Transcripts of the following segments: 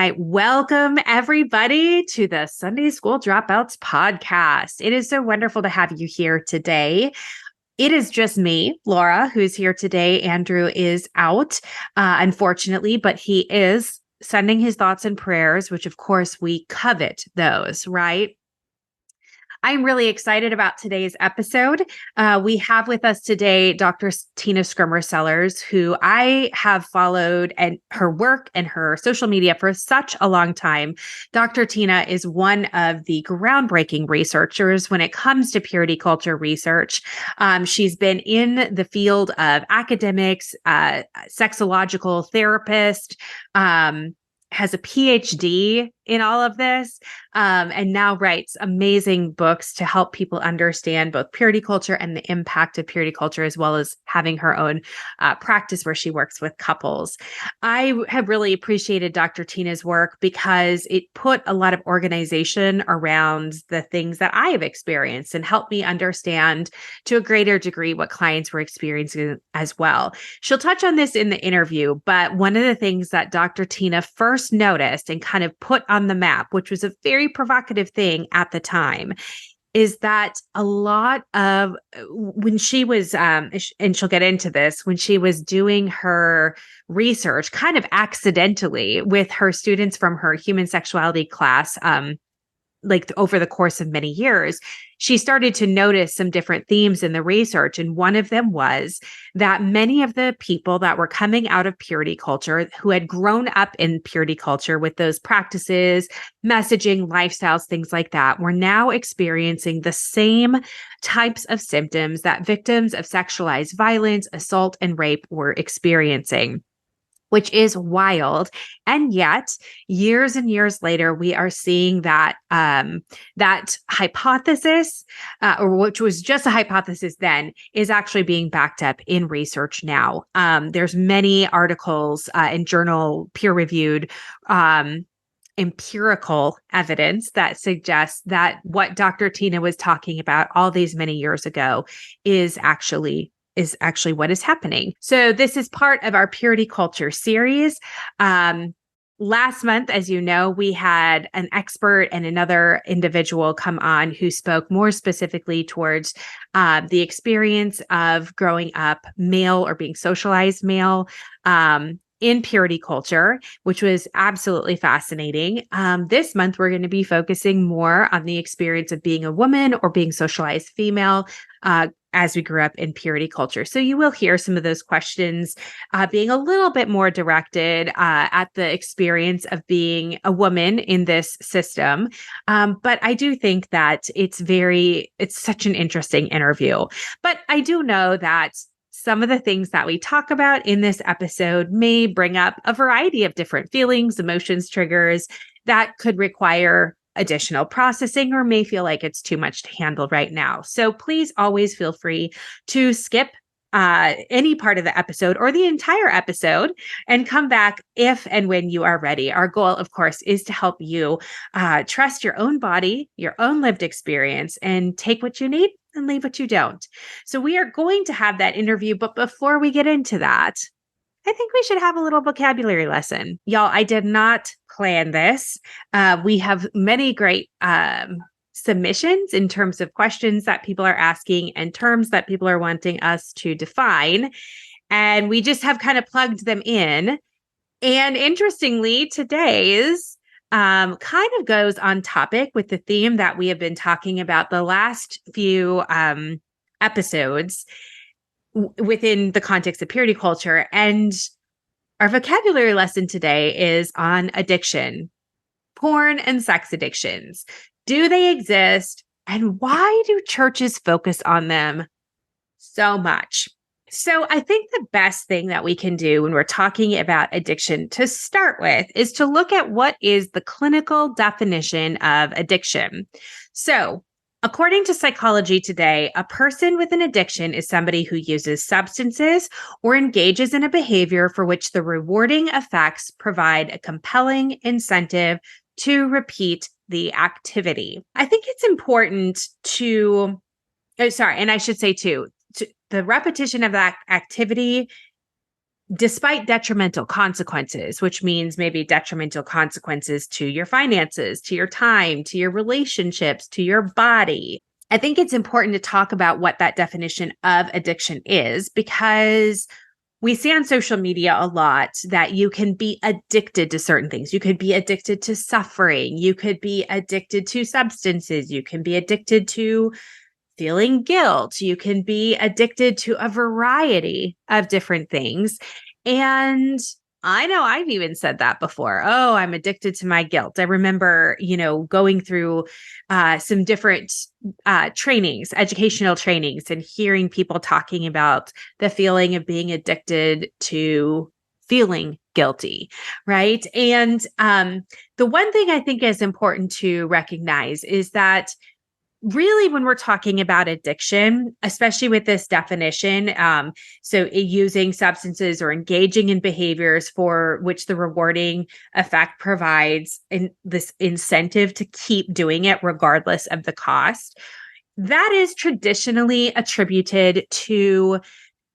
right. Welcome, everybody, to the Sunday School Dropouts podcast. It is so wonderful to have you here today. It is just me, Laura, who's here today. Andrew is out, unfortunately, but he is sending his thoughts and prayers, which, of course, we covet those, right? I'm really excited about today's episode. We have with us today Dr. Tina Schermer Sellers, who I have followed and her work and her social media for such a long time. Dr. Tina is one of the groundbreaking researchers when it comes to purity culture research. She's been in the field of academics, sexuological therapist, has a PhD in all of this, and now writes amazing books to help people understand both purity culture and the impact of purity culture, as well as having her own practice where she works with couples. I have really appreciated Dr. Tina's work because it put a lot of organization around the things that I have experienced and helped me understand to a greater degree what clients were experiencing as well. She'll touch on this in the interview, but one of the things that Dr. Tina first noticed and kind of put on the map, which was a very provocative thing at the time, is that a lot of when she was, and she'll get into this, when she was doing her research kind of accidentally with her students from her human sexuality class, like over the course of many years, she started to notice some different themes in the research. And one of them was that many of the people that were coming out of purity culture, who had grown up in purity culture with those practices, messaging, lifestyles, things like that, were now experiencing the same types of symptoms that victims of sexualized violence, assault, and rape were experiencing, which is wild. And yet, years and years later, we are seeing that that hypothesis, or which was just a hypothesis then, is actually being backed up in research now. There's many articles in journal peer-reviewed empirical evidence that suggests that what Dr. Tina was talking about all these many years ago is actually what is happening. So this is part of our purity culture series. Last month, as you know, we had an expert and another individual come on who spoke more specifically towards the experience of growing up male or being socialized male in purity culture, which was absolutely fascinating. This month, we're going to be focusing more on the experience of being a woman or being socialized female as we grew up in purity culture. So you will hear some of those questions being a little bit more directed at the experience of being a woman in this system. But I do think that it's such an interesting interview. But I do know that some of the things that we talk about in this episode may bring up a variety of different feelings, emotions, triggers that could require additional processing or may feel like it's too much to handle right now. So please always feel free to skip any part of the episode or the entire episode and come back if and when you are ready. Our goal, of course, is to help you trust your own body, your own lived experience, and take what you need and leave what you don't. So we are going to have that interview, but before we get into that, I think we should have a little vocabulary lesson. Y'all, I did not plan this. We have many great submissions in terms of questions that people are asking and terms that people are wanting us to define. And we just have kind of plugged them in. And interestingly, today's kind of goes on topic with the theme that we have been talking about the last few episodes within the context of purity culture. And our vocabulary lesson today is on addiction, porn and sex addictions. Do they exist? And why do churches focus on them so much? So I think the best thing that we can do when we're talking about addiction to start with is to look at what is the clinical definition of addiction. So according to Psychology Today, a person with an addiction is somebody who uses substances or engages in a behavior for which the rewarding effects provide a compelling incentive to repeat the activity. I think it's important the repetition of that activity despite detrimental consequences, which means maybe detrimental consequences to your finances, to your time, to your relationships, to your body. I think it's important to talk about what that definition of addiction is, because we see on social media a lot that you can be addicted to certain things. You could be addicted to suffering. You could be addicted to substances. You can be addicted to feeling guilt. You can be addicted to a variety of different things. And I know I've even said that before. Oh, I'm addicted to my guilt. I remember, going through some different trainings, educational trainings, and hearing people talking about the feeling of being addicted to feeling guilty, right? And the one thing I think is important to recognize is that really, when we're talking about addiction, especially with this definition, using substances or engaging in behaviors for which the rewarding effect provides this incentive to keep doing it regardless of the cost, that is traditionally attributed to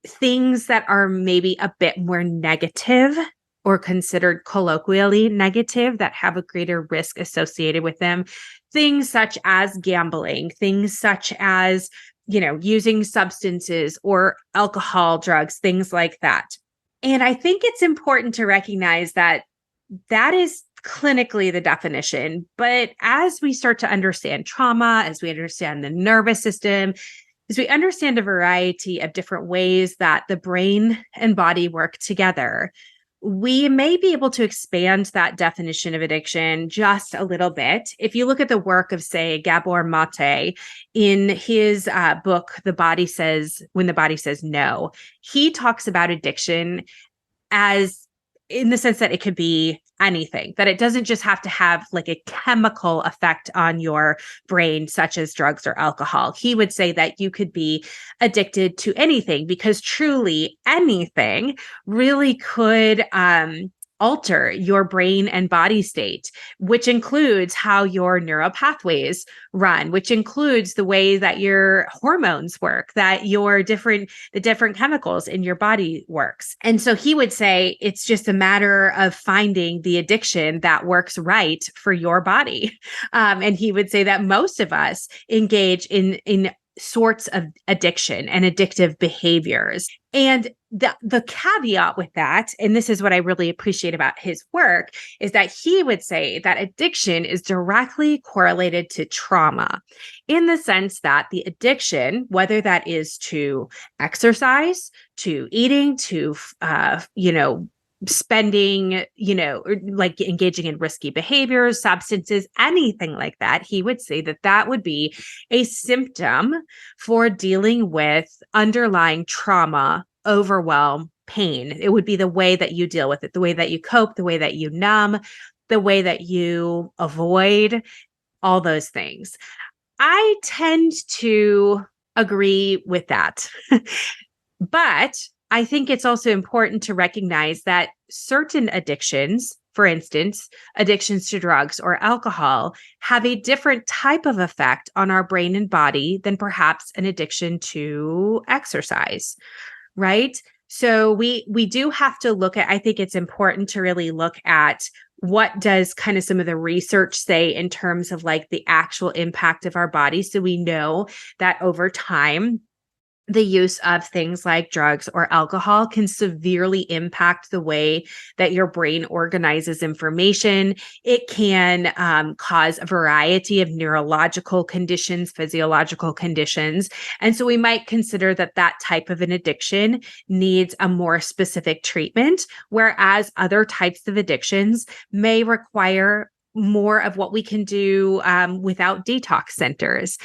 things that are maybe a bit more negative or considered colloquially negative, that have a greater risk associated with them. Things such as gambling, things such as, using substances or alcohol, drugs, things like that. And I think it's important to recognize that that is clinically the definition. But as we start to understand trauma, as we understand the nervous system, as we understand a variety of different ways that the brain and body work together, we may be able to expand that definition of addiction just a little bit. If you look at the work of, say, Gabor Mate in his book, When the Body Says No, he talks about addiction as in the sense that it could be anything, that it doesn't just have to have like a chemical effect on your brain, such as drugs or alcohol. He would say that you could be addicted to anything, because truly anything really could alter your brain and body state, which includes how your neural pathways run, which includes the way that your hormones work, that the different chemicals in your body works. And so he would say it's just a matter of finding the addiction that works right for your body. And he would say that most of us engage in sorts of addiction and addictive behaviors. And the caveat with that, and this is what I really appreciate about his work, is that he would say that addiction is directly correlated to trauma, in the sense that the addiction, whether that is to exercise, to eating, to spending, or like engaging in risky behaviors, substances, anything like that, he would say that that would be a symptom for dealing with underlying trauma, overwhelm, pain. It would be the way that you deal with it, the way that you cope, the way that you numb, the way that you avoid, all those things. I tend to agree with that. But I think it's also important to recognize that certain addictions, for instance, addictions to drugs or alcohol, have a different type of effect on our brain and body than perhaps an addiction to exercise, right? So we do have to look at, I think it's important to really look at what does kind of some of the research say in terms of like the actual impact of our body. So we know that over time, the use of things like drugs or alcohol can severely impact the way that your brain organizes information. It can cause a variety of neurological conditions, physiological conditions. And so we might consider that that type of an addiction needs a more specific treatment, whereas other types of addictions may require more of what we can do without detox centers.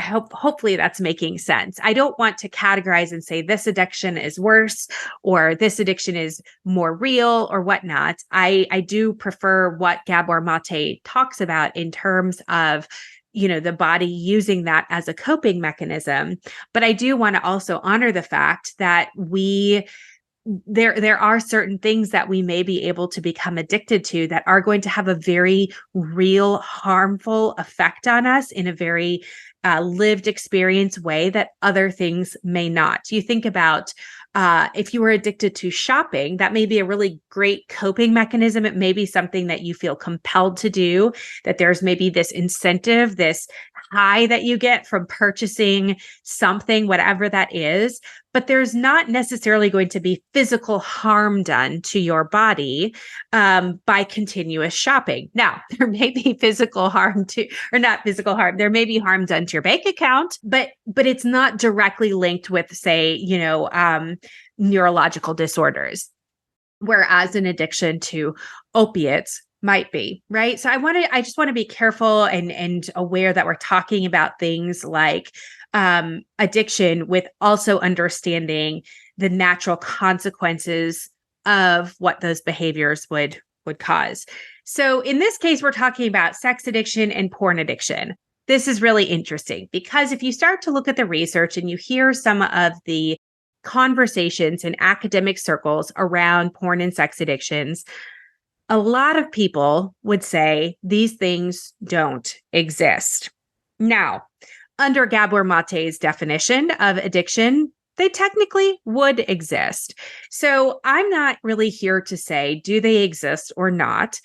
Hopefully that's making sense. I don't want to categorize and say this addiction is worse or this addiction is more real or whatnot. I do prefer what Gabor Mate talks about in terms of, the body using that as a coping mechanism. But I do want to also honor the fact that there are certain things that we may be able to become addicted to that are going to have a very real, harmful effect on us in a very lived experience way that other things may not. You think about If you were addicted to shopping, that may be a really great coping mechanism. It may be something that you feel compelled to do, that there's maybe this incentive, this high that you get from purchasing something, whatever that is. But there's not necessarily going to be physical harm done to your body by continuous shopping. Now, there may be physical harm to, or not physical harm, there may be harm done to your bank account, but it's not directly linked with, say, neurological disorders, whereas an addiction to opiates might be, right? So I just want to be careful and aware that we're talking about things like addiction with also understanding the natural consequences of what those behaviors would cause. So in this case, we're talking about sex addiction and porn addiction. This is really interesting because if you start to look at the research and you hear some of the conversations in academic circles around porn and sex addictions, a lot of people would say these things don't exist. Now, under Gabor Mate's definition of addiction, they technically would exist. So I'm not really here to say, do they exist or not?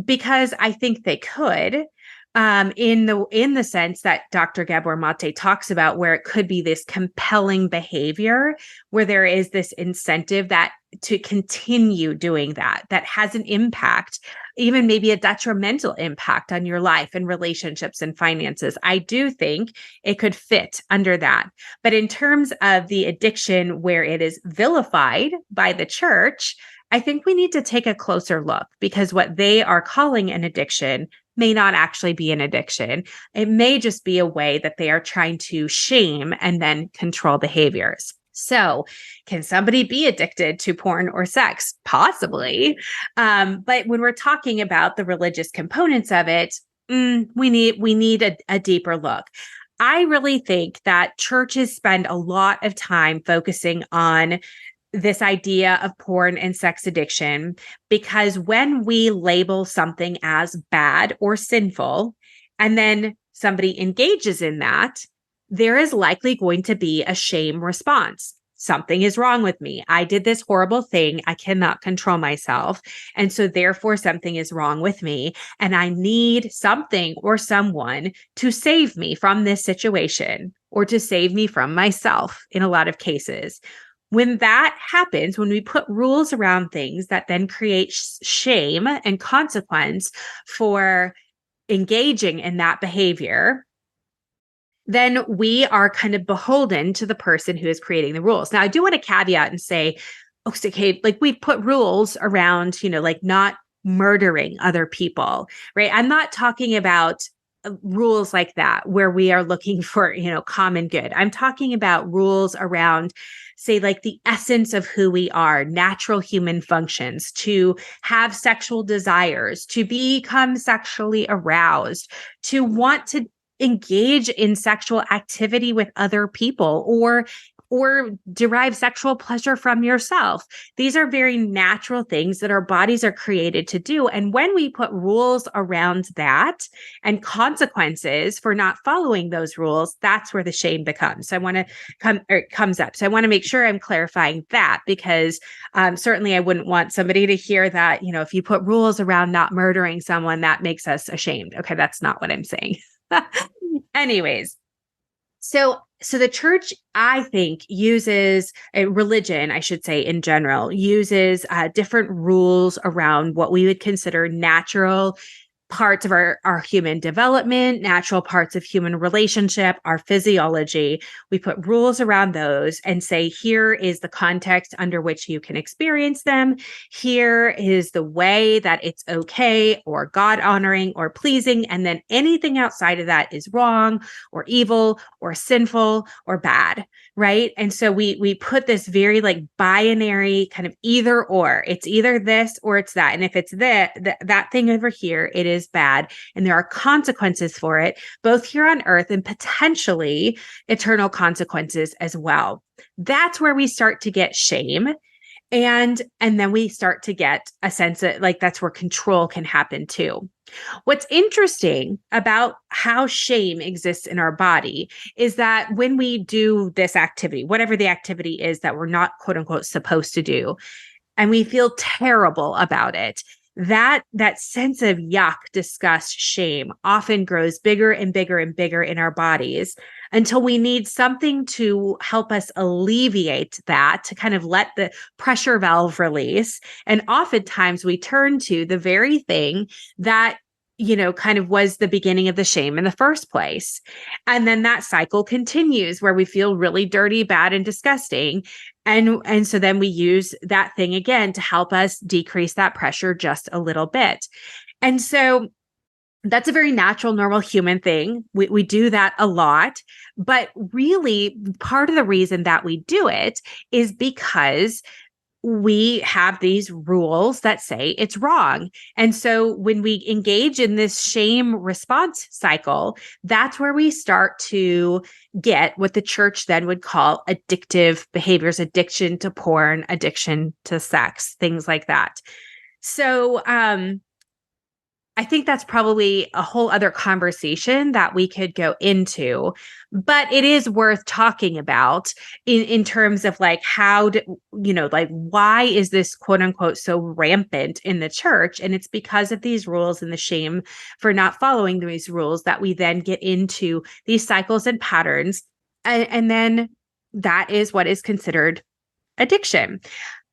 Because I think they could. In the sense that Dr. Gabor Mate talks about, where it could be this compelling behavior, where there is this incentive that to continue doing that has an impact, even maybe a detrimental impact on your life and relationships and finances. I do think it could fit under that. But in terms of the addiction where it is vilified by the church, I think we need to take a closer look, because what they are calling an addiction may not actually be an addiction. It may just be a way that they are trying to shame and then control behaviors. So can somebody be addicted to porn or sex? Possibly. But when we're talking about the religious components of it, we need a deeper look. I really think that churches spend a lot of time focusing on this idea of porn and sex addiction, because when we label something as bad or sinful, and then somebody engages in that, there is likely going to be a shame response. Something is wrong with me. I did this horrible thing. I cannot control myself. And so therefore something is wrong with me. And I need something or someone to save me from this situation, or to save me from myself in a lot of cases. When that happens, when we put rules around things that then create shame and consequence for engaging in that behavior, then we are kind of beholden to the person who is creating the rules. Now, I do want to caveat and say, okay, like we put rules around, like not murdering other people, right? I'm not talking about rules like that where we are looking for, common good. I'm talking about rules around, say, like the essence of who we are, natural human functions, to have sexual desires, to become sexually aroused, to want to engage in sexual activity with other people, or derive sexual pleasure from yourself. These are very natural things that our bodies are created to do. And when we put rules around that and consequences for not following those rules, that's where the shame becomes. So comes up. So I want to make sure I'm clarifying that, because certainly I wouldn't want somebody to hear that, if you put rules around not murdering someone, that makes us ashamed. Okay, that's not what I'm saying. Anyways, so the church, I think, uses religion, I should say, in general, uses different rules around what we would consider natural parts of our human development, natural parts of human relationship, our physiology. We put rules around those and say, here is the context under which you can experience them. Here is the way that it's okay or God honoring or pleasing. And then anything outside of that is wrong or evil or sinful or bad. Right. And so we put this very like binary kind of either or. It's either this or it's that. And if it's that thing over here, it is bad. And there are consequences for it, both here on earth and potentially eternal consequences as well. That's where we start to get shame. And then we start to get a sense that like that's where control can happen too. What's interesting about how shame exists in our body is that when we do this activity, whatever the activity is that we're not quote unquote supposed to do, and we feel terrible about it, that sense of yuck, disgust, shame often grows bigger and bigger and bigger in our bodies until we need something to help us alleviate that, to kind of let the pressure valve release. And oftentimes we turn to the very thing that kind of was the beginning of the shame in the first place. And then that cycle continues where we feel really dirty, bad, and disgusting. And so then we use that thing again to help us decrease that pressure just a little bit. And so that's a very natural, normal human thing. We do that a lot. But really, part of the reason that we do it is because we have these rules that say it's wrong. And so when we engage in this shame response cycle, that's where we start to get what the church then would call addictive behaviors, addiction to porn, addiction to sex, things like that. So, I think that's probably a whole other conversation that we could go into, but it is worth talking about in terms of like, why is this quote unquote so rampant in the church? And it's because of these rules and the shame for not following these rules that we then get into these cycles and patterns. And then that is what is considered addiction.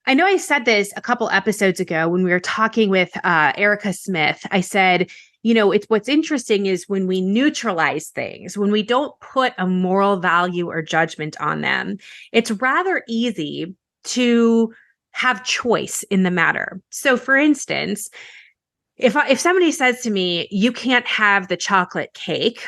I know I said this a couple episodes ago when we were talking with Erica Smith. I said, it's what's interesting is when we neutralize things, when we don't put a moral value or judgment on them, it's rather easy to have choice in the matter. So for instance, if somebody says to me, you can't have the chocolate cake,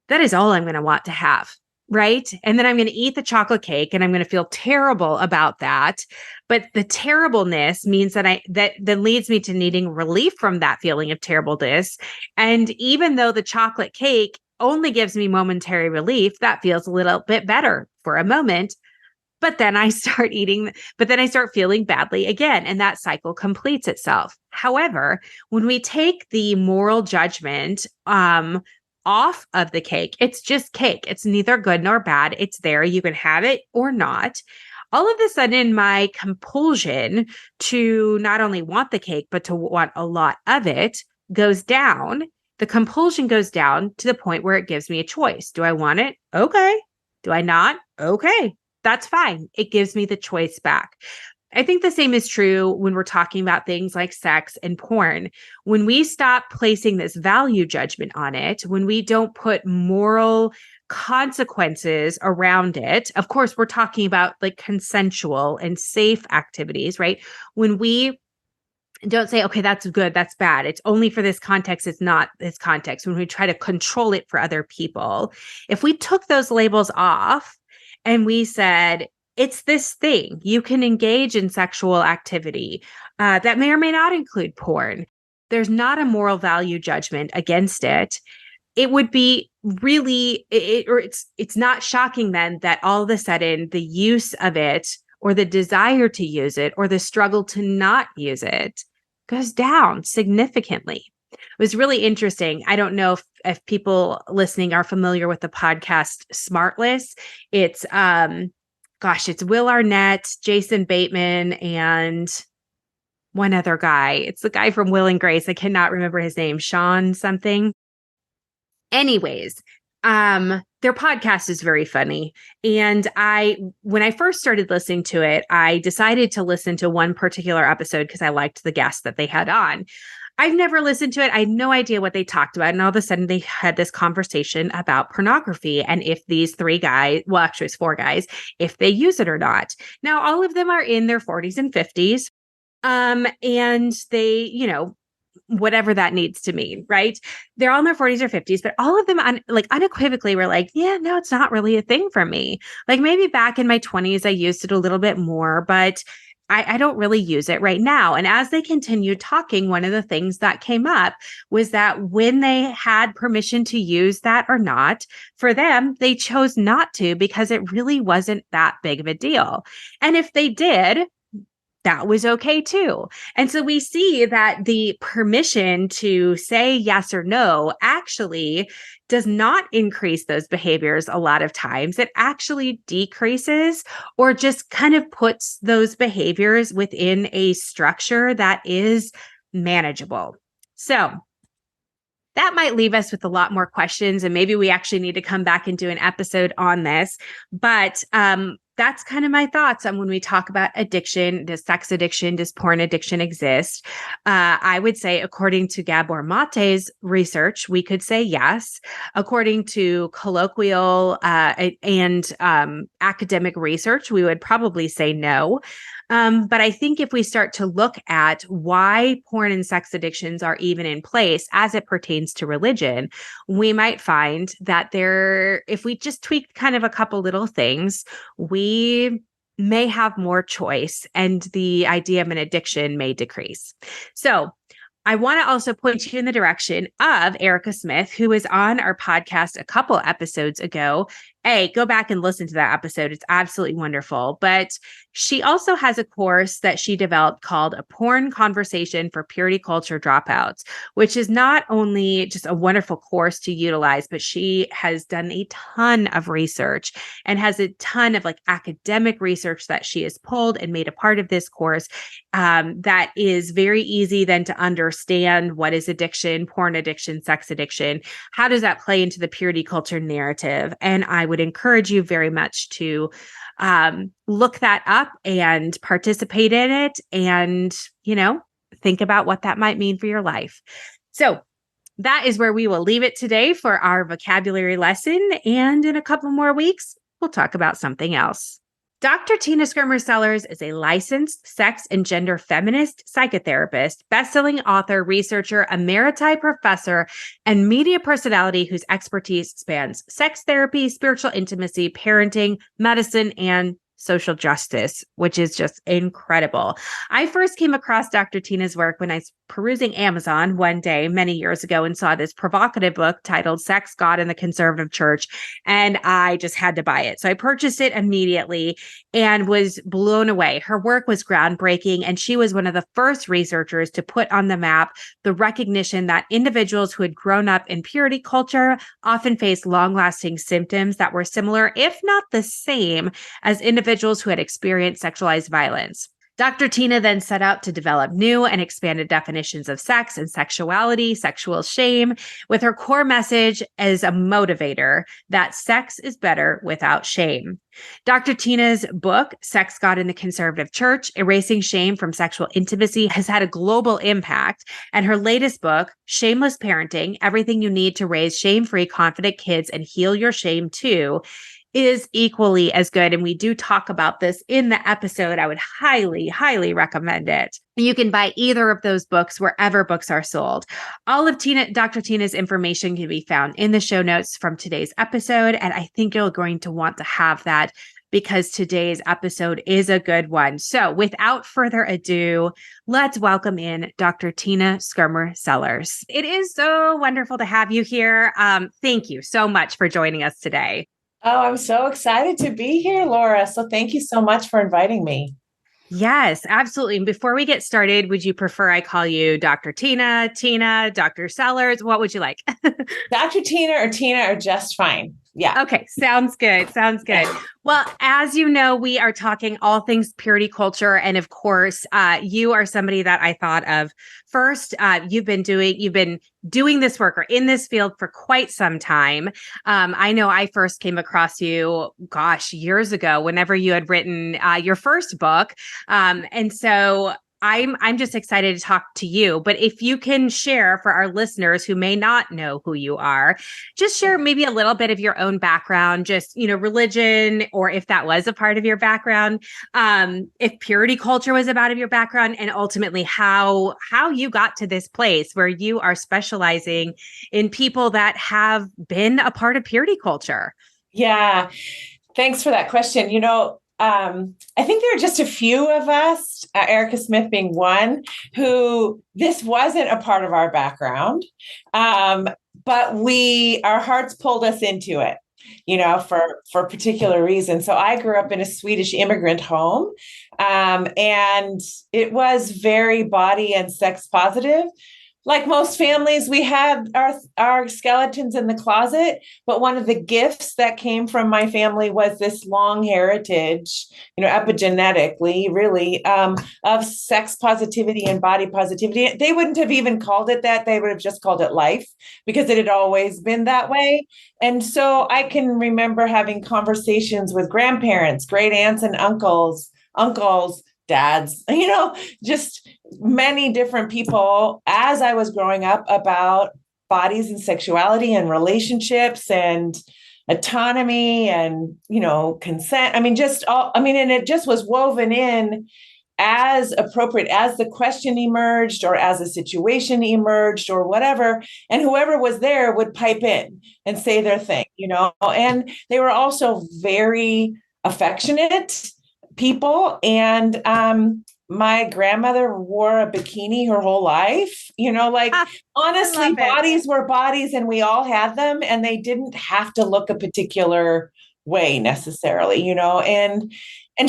that is all I'm going to want to have. Right. And then I'm going to eat the chocolate cake and I'm going to feel terrible about that. But the terribleness means that that leads me to needing relief from that feeling of terribleness. And even though the chocolate cake only gives me momentary relief, that feels a little bit better for a moment. But then I start feeling badly again. And that cycle completes itself. However, when we take the moral judgment, off of the cake, it's just cake. It's neither good nor bad. It's there. You can have it or not. All of a sudden, my compulsion to not only want the cake, but to want a lot of it goes down. The compulsion goes down to the point where it gives me a choice. Do I want it? Okay. Do I not? Okay. That's fine. It gives me the choice back. I think the same is true when we're talking about things like sex and porn. When we stop placing this value judgment on it, when we don't put moral consequences around it, of course, we're talking about like consensual and safe activities, right? When we don't say, okay, that's good, that's bad, it's only for this context, it's not this context. When we try to control it for other people, if we took those labels off and we said, it's this thing. You can engage in sexual activity that may or may not include porn. There's not a moral value judgment against it. It would be really, it's not shocking then that all of a sudden the use of it or the desire to use it or the struggle to not use it goes down significantly. It was really interesting. I don't know if people listening are familiar with the podcast Smartless. It's it's Will Arnett, Jason Bateman, and one other guy. It's the guy from Will and Grace. I cannot remember his name, Sean something. Anyways, their podcast is very funny. And when I first started listening to it, I decided to listen to one particular episode because I liked the guest that they had on. I've never listened to it. I had no idea what they talked about. And all of a sudden they had this conversation about pornography and if these three guys, well, actually it's four guys, if they use it or not. Now, all of them are in their 40s and 50s. And they, whatever that needs to mean, right? They're all in their 40s or 50s, but all of them unequivocally were like, yeah, no, it's not really a thing for me. Like maybe back in my 20s, I used it a little bit more, but I don't really use it right now. And as they continued talking, one of the things that came up was that when they had permission to use that or not, for them, they chose not to because it really wasn't that big of a deal. And if they did, that was okay too. And so we see that the permission to say yes or no actually does not increase those behaviors a lot of times. It actually decreases or just kind of puts those behaviors within a structure that is manageable. So that might leave us with a lot more questions, and maybe we actually need to come back and do an episode on this. But that's kind of my thoughts on when we talk about addiction. Does sex addiction, does porn addiction exist? I would say, according to Gabor Mate's research, we could say yes. According to colloquial and academic research, we would probably say no. But I think if we start to look at why porn and sex addictions are even in place as it pertains to religion, we might find that if we just tweak kind of a couple little things, we may have more choice and the idea of an addiction may decrease. So I want to also point you in the direction of Erica Smith, who was on our podcast a couple episodes ago. Go back and listen to that episode. It's absolutely wonderful. But she also has a course that she developed called A Porn Conversation for Purity Culture Dropouts, which is not only just a wonderful course to utilize, but she has done a ton of research and has a ton of academic research that she has pulled and made a part of this course that is very easy then to understand what is addiction, porn addiction, sex addiction. How does that play into the purity culture narrative? And I would encourage you very much to look that up and participate in it and, think about what that might mean for your life. So that is where we will leave it today for our vocabulary lesson. And in a couple more weeks, we'll talk about something else. Dr. Tina Schermer Sellers is a licensed sex and gender feminist psychotherapist, best-selling author, researcher, emeriti professor, and media personality whose expertise spans sex therapy, spiritual intimacy, parenting, medicine, and social justice, which is just incredible. I first came across Dr. Tina's work when I was perusing Amazon one day many years ago and saw this provocative book titled Sex, God, and the Conservative Church, and I just had to buy it. So I purchased it immediately and was blown away. Her work was groundbreaking, and she was one of the first researchers to put on the map the recognition that individuals who had grown up in purity culture often faced long-lasting symptoms that were similar, if not the same, as individuals who had experienced sexualized violence. Dr. Tina then set out to develop new and expanded definitions of sex and sexuality, sexual shame, with her core message as a motivator that sex is better without shame. Dr. Tina's book, Sex, God, and the Conservative Church, Erasing Shame from Sexual Intimacy, has had a global impact. And her latest book, Shameless Parenting, Everything You Need to Raise Shame-Free, Confident Kids and Heal Your Shame Too, is equally as good. And we do talk about this in the episode. I would highly, highly recommend it. You can buy either of those books wherever books are sold. All of Dr. Tina's information can be found in the show notes from today's episode. And I think you're going to want to have that because today's episode is a good one. So without further ado, let's welcome in Dr. Tina Schermer Sellers. It is so wonderful to have you here. Thank you so much for joining us today. Oh, I'm so excited to be here, Laura. So thank you so much for inviting me. Yes, absolutely. And before we get started, would you prefer I call you Dr. Tina, Dr. Sellers? What would you like? Dr. Tina are just fine. Yeah. Okay. Sounds good. Sounds good. Well, as you know, we are talking all things purity culture. And of course, you are somebody that I thought of first. You've been doing this work or in this field for quite some time. I know I first came across you, years ago, whenever you had written your first book. And so I'm just excited to talk to you, but if you can share for our listeners who may not know who you are, just share maybe a little bit of your own background, just, religion, or if that was a part of your background, if purity culture was about of your background, and ultimately how you got to this place where you are specializing in people that have been a part of purity culture. Yeah. Thanks for that question. I think there are just a few of us, Erica Smith being one, who this wasn't a part of our background, but our hearts pulled us into it. for particular reasons. So I grew up in a Swedish immigrant home, and it was very body and sex positive. Like most families, we had our skeletons in the closet, but one of the gifts that came from my family was this long heritage, epigenetically, really, of sex positivity and body positivity. They wouldn't have even called it that. They would have just called it life, because it had always been that way. And so I can remember having conversations with grandparents, great aunts and uncles, dads, just many different people as I was growing up about bodies and sexuality and relationships and autonomy and, consent. And it just was woven in as appropriate as the question emerged or as a situation emerged or whatever. And whoever was there would pipe in and say their thing, and they were also very affectionate people. And my grandmother wore a bikini her whole life, honestly, bodies were bodies and we all had them, and they didn't have to look a particular way necessarily, and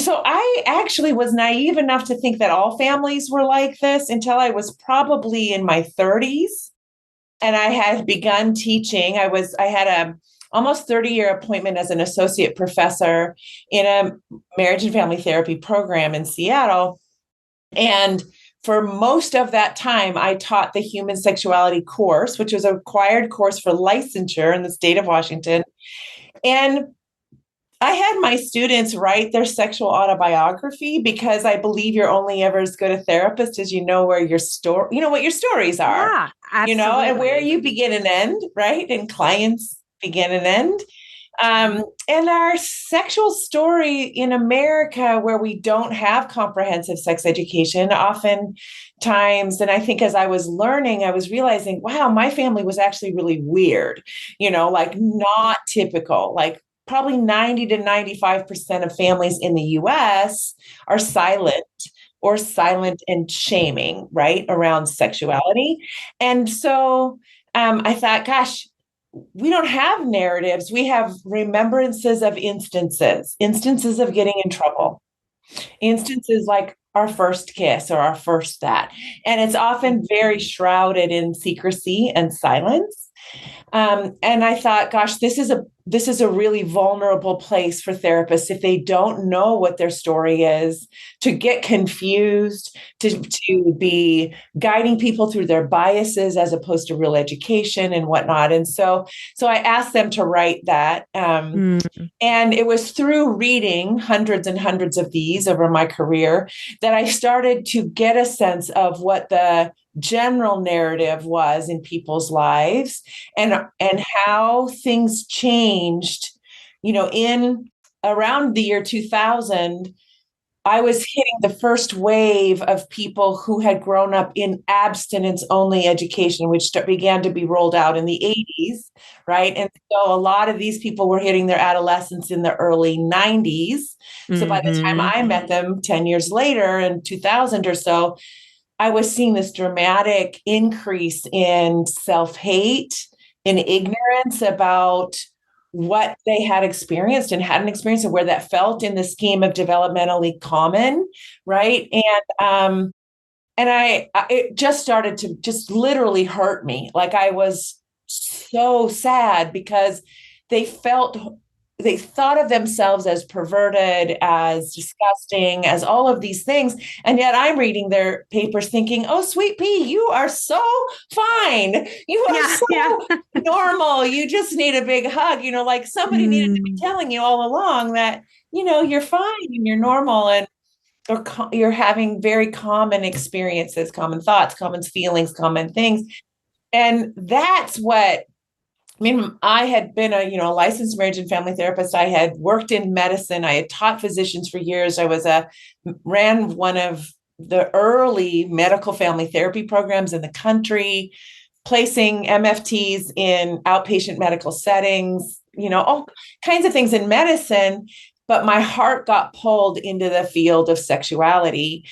so I actually was naive enough to think that all families were like this until I was probably in my 30s. And I had begun teaching. I had a almost 30-year appointment as an associate professor in a marriage and family therapy program in Seattle. And for most of that time, I taught the human sexuality course, which was a required course for licensure in the state of Washington. And I had my students write their sexual autobiography, because I believe you're only ever as good a therapist as where your story, what your stories are, Yeah, absolutely. And where you begin and end, right? And clients begin and end. And our sexual story in America, where we don't have comprehensive sex education, oftentimes, and I think as I was learning, I was realizing, wow, my family was actually really weird, like not typical, like probably 90 to 95% of families in the US are silent and shaming, right, around sexuality. And so I thought, gosh, we don't have narratives. We have remembrances of instances of getting in trouble, instances like our first kiss or our first that. And it's often very shrouded in secrecy and silence. And I thought, gosh, this is a really vulnerable place for therapists if they don't know what their story is, to get confused, to be guiding people through their biases as opposed to real education and whatnot. And so I asked them to write that. And it was through reading hundreds and hundreds of these over my career that I started to get a sense of what the general narrative was in people's lives, and how things changed, in around the year 2000. I was hitting the first wave of people who had grown up in abstinence-only education, which began to be rolled out in the 80s, right? And so a lot of these people were hitting their adolescence in the early 90s. So by the time I met them 10 years later, in 2000 or so, I was seeing this dramatic increase in self-hate, in ignorance about what they had experienced and hadn't experienced, and where that felt in the scheme of developmentally common, right? And it just started to just literally hurt me. Like, I was so sad because they thought of themselves as perverted, as disgusting, as all of these things. And yet I'm reading their papers thinking, oh, sweet pea, you are so fine. You are normal. You just need a big hug. Like somebody needed to be telling you all along that, you're fine and you're normal, and you're having very common experiences, common thoughts, common feelings, common things. And that's what, I had been a licensed marriage and family therapist. I had worked in medicine. I had taught physicians for years. I ran one of the early medical family therapy programs in the country, placing MFTs in outpatient medical settings, all kinds of things in medicine. but my heart got pulled into the field of sexuality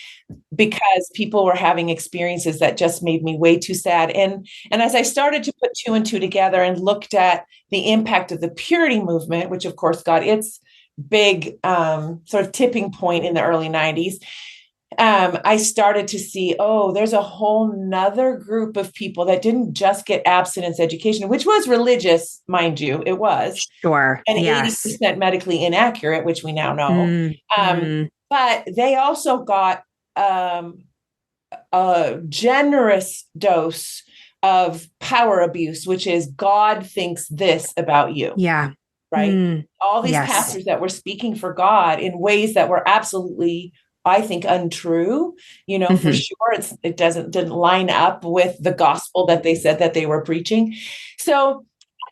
because people were having experiences that just made me way too sad. And as I started to put two and two together and looked at the impact of the purity movement, which of course got its big sort of tipping point in the early 90s, I started to see, oh, there's a whole nother group of people that didn't just get abstinence education, which was religious, mind you, it was, Sure. and Yes. 80% medically inaccurate, which we now know. Mm. But they also got a generous dose of power abuse, which is God thinks this about you, Yeah. right? All these Yes. pastors that were speaking for God in ways that were absolutely, I think, untrue. For sure, it didn't line up with the gospel that they said that they were preaching. So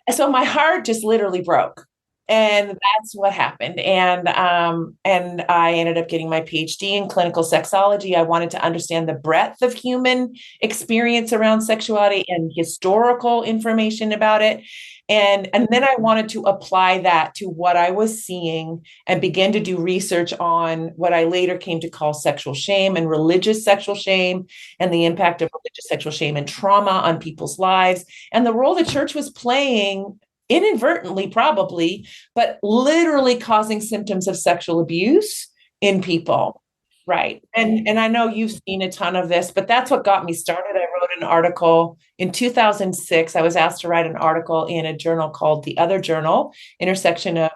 my heart just literally broke. And that's what happened. And I ended up getting my PhD in clinical sexology. I wanted to understand the breadth of human experience around sexuality and historical information about it. And then I wanted to apply that to what I was seeing and begin to do research on what I later came to call sexual shame and religious sexual shame, and the impact of religious sexual shame and trauma on people's lives, and the role the church was playing, inadvertently probably, but literally causing symptoms of sexual abuse in people. Right. And I know you've seen a ton of this, but that's what got me started. I wrote an article in 2006. I was asked to write an article in a journal called The Other Journal, intersection of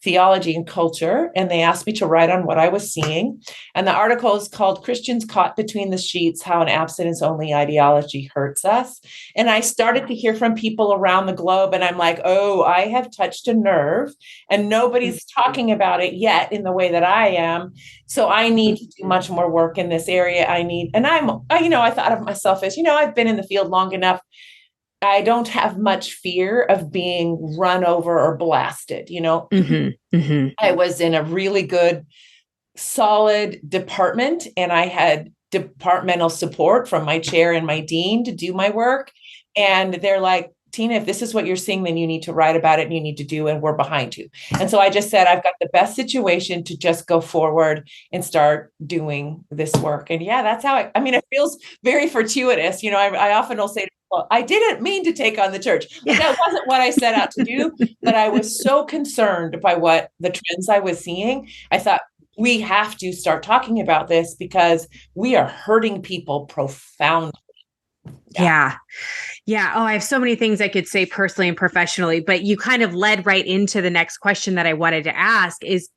theology and culture. And they asked me to write on what I was seeing. And the article is called Christians Caught Between the Sheets, How an Abstinence-Only Ideology Hurts Us. And I started to hear from people around the globe, and I'm like, oh, I have touched a nerve, and nobody's talking about it yet in the way that I am. So I need to do much more work in this area. I thought of myself as, I've been in the field long enough. I don't have much fear of being run over or blasted. I was in a really good, solid department, and I had departmental support from my chair and my dean to do my work. And they're like, Tina, if this is what you're seeing, then you need to write about it and you need to do, and we're behind you. And so I just said, I've got the best situation to just go forward and start doing this work. And yeah, that's how it feels very fortuitous. I often will say to people, I didn't mean to take on the church. Like, that wasn't what I set out to do, but I was so concerned by what the trends I was seeing. I thought, we have to start talking about this because we are hurting people profoundly. Yeah. Yeah. Oh, I have so many things I could say personally and professionally, but you kind of led right into the next question that I wanted to ask is,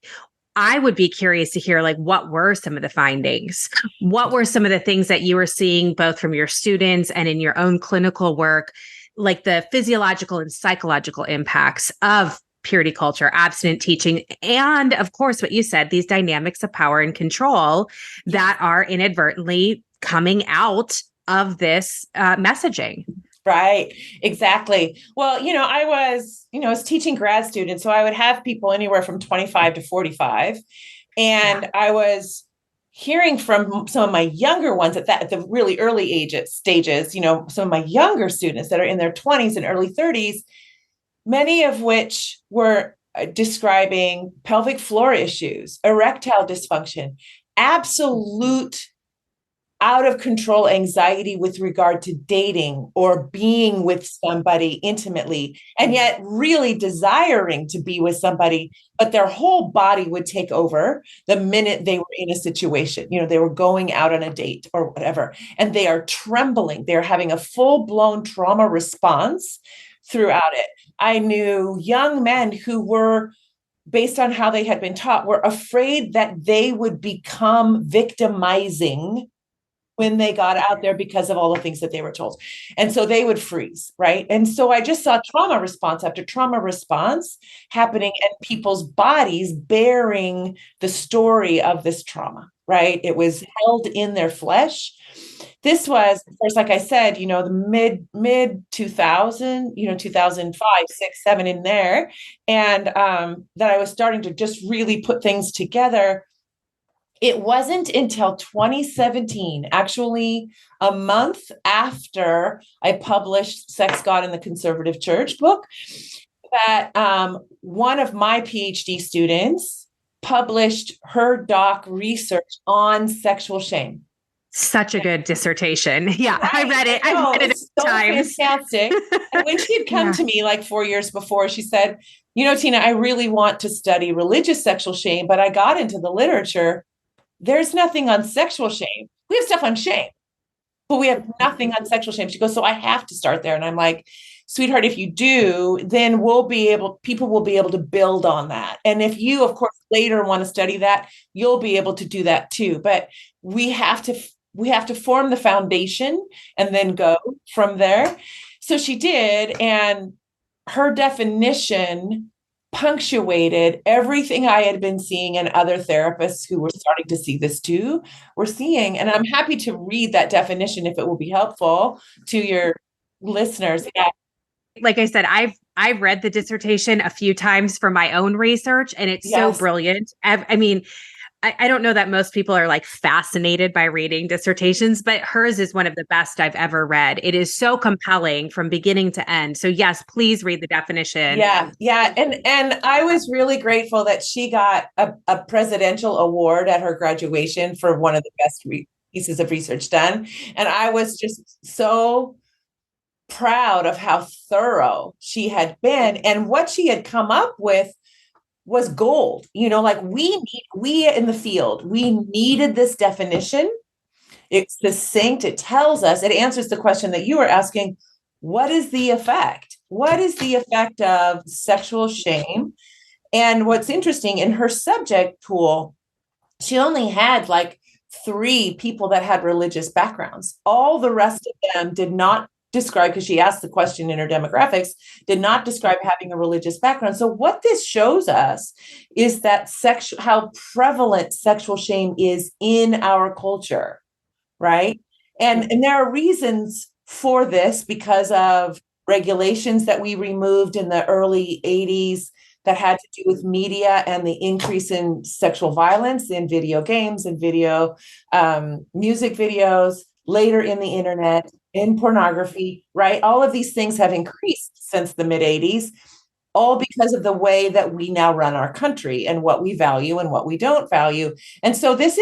I would be curious to hear, like, what were some of the findings? What were some of the things that you were seeing both from your students and in your own clinical work, like the physiological and psychological impacts of purity culture, abstinent teaching, and of course, what you said, these dynamics of power and control that are inadvertently coming out of this messaging. Right. Exactly. Well, I was teaching grad students, so I would have people anywhere from 25 to 45. And I was hearing from some of my younger ones at the really early stages, some of my younger students that are in their 20s and early 30s, many of which were describing pelvic floor issues, erectile dysfunction, absolute out of control anxiety with regard to dating or being with somebody intimately, and yet really desiring to be with somebody, but their whole body would take over the minute they were in a situation. They were going out on a date or whatever, and they are trembling. They're having a full-blown trauma response throughout it. I knew young men who were, based on how they had been taught, were afraid that they would become victimizing when they got out there because of all the things that they were told. And so they would freeze, right? And so I just saw trauma response after trauma response happening, and people's bodies bearing the story of this trauma, right? It was held in their flesh. This was, of course, like I said, the mid 2000, 2005, 6, 7 in there. And that I was starting to just really put things together. It wasn't until 2017, actually a month after I published Sex, God, and the Conservative Church book, that one of my PhD students published her doc research on sexual shame. Such a good dissertation. Yeah, Right. I read it. I I read it it's so times. fantastic. And when she had come to me like 4 years before, she said, Tina, I really want to study religious sexual shame, but I got into the literature. There's nothing on sexual shame. We have stuff on shame, but we have nothing on sexual shame. She goes, so I have to start there. And I'm like, sweetheart, if you do, then people will be able to build on that. And if you, of course, later want to study that, you'll be able to do that too. But we have to form the foundation and then go from there. So she did. And her definition punctuated everything I had been seeing and other therapists who were starting to see this too were seeing. And I'm happy to read that definition if it will be helpful to your listeners. Yeah. Like I said, I've read the dissertation a few times for my own research, and it's so brilliant. I mean, I don't know that most people are like fascinated by reading dissertations, but hers is one of the best I've ever read. It is so compelling from beginning to end. So yes, please read the definition. Yeah. Yeah. And I was really grateful that she got a presidential award at her graduation for one of the best pieces of research done. And I was just so proud of how thorough she had been, and what she had come up with was gold. Like we in the field, we needed this definition. It's succinct. It tells us, it answers the question that you were asking. What is the effect? What is the effect of sexual shame? And what's interesting, in her subject pool, she only had like 3 people that had religious backgrounds. All the rest of them did not describe, because she asked the question in her demographics, did not describe having a religious background. So what this shows us is that how prevalent sexual shame is in our culture, right? And there are reasons for this, because of regulations that we removed in the early 80s that had to do with media and the increase in sexual violence in video games and video music videos, later in the internet, in pornography, right? All of these things have increased since the mid 80s, all because of the way that we now run our country and what we value and what we don't value. And so this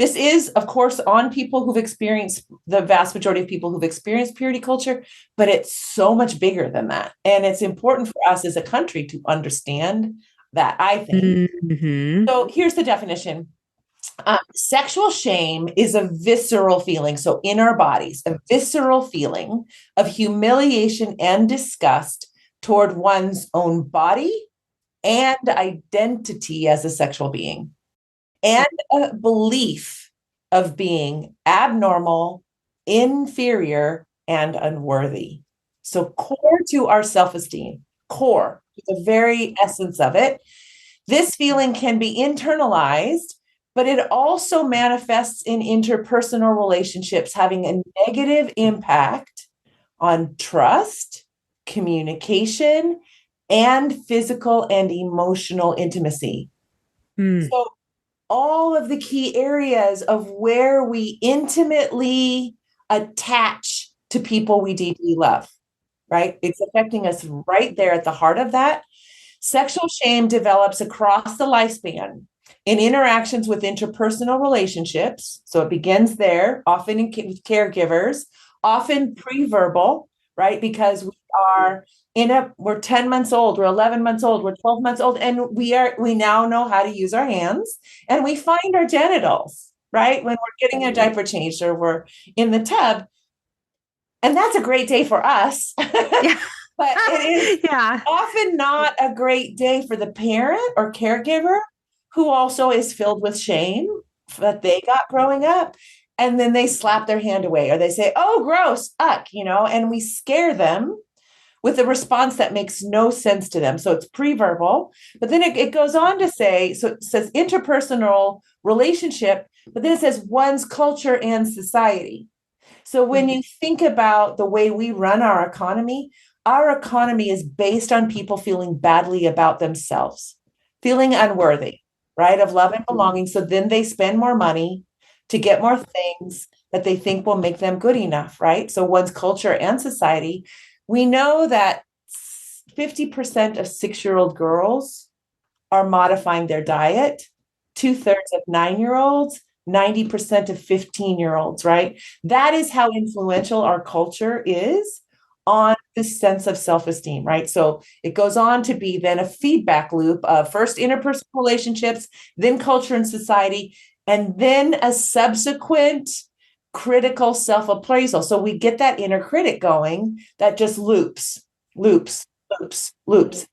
is, of course, on people who've experienced, the vast majority of people who've experienced purity culture, but it's so much bigger than that. And it's important for us as a country to understand that, I think. Mm-hmm. So here's the definition. Sexual shame is a visceral feeling. So in our bodies, a visceral feeling of humiliation and disgust toward one's own body and identity as a sexual being, and a belief of being abnormal, inferior, and unworthy. So core to our self-esteem, core, the very essence of it. This feeling can be internalized, but it also manifests in interpersonal relationships, having a negative impact on trust, communication, and physical and emotional intimacy. So all of the key areas of where we intimately attach to people we deeply love, right? It's affecting us right there at the heart of that. Sexual shame develops across the lifespan in interactions with interpersonal relationships. So it begins there, often with caregivers, often pre-verbal, right? Because we're 10 months old, we're 11 months old, we're 12 months old, and we now know how to use our hands, and we find our genitals, right? When we're getting a diaper changed or we're in the tub. And that's a great day for us. Yeah. But it is often not a great day for the parent or caregiver, who also is filled with shame that they got growing up. And then they slap their hand away, or they say, oh, gross, and we scare them with a response that makes no sense to them. So it's pre-verbal, but then it goes on to say, so it says interpersonal relationship, but then it says one's culture and society. So when you think about the way we run our economy is based on people feeling badly about themselves, feeling unworthy, right, of love and belonging. So then they spend more money to get more things that they think will make them good enough, right? So one's culture and society. We know that 50% of 6-year-old girls are modifying their diet, 2/3 of 9-year-olds, 90% of 15-year-olds, right? That is how influential our culture is on this sense of self-esteem, right? So it goes on to be then a feedback loop of first interpersonal relationships, then culture and society, and then a subsequent critical self-appraisal. So we get that inner critic going that just loops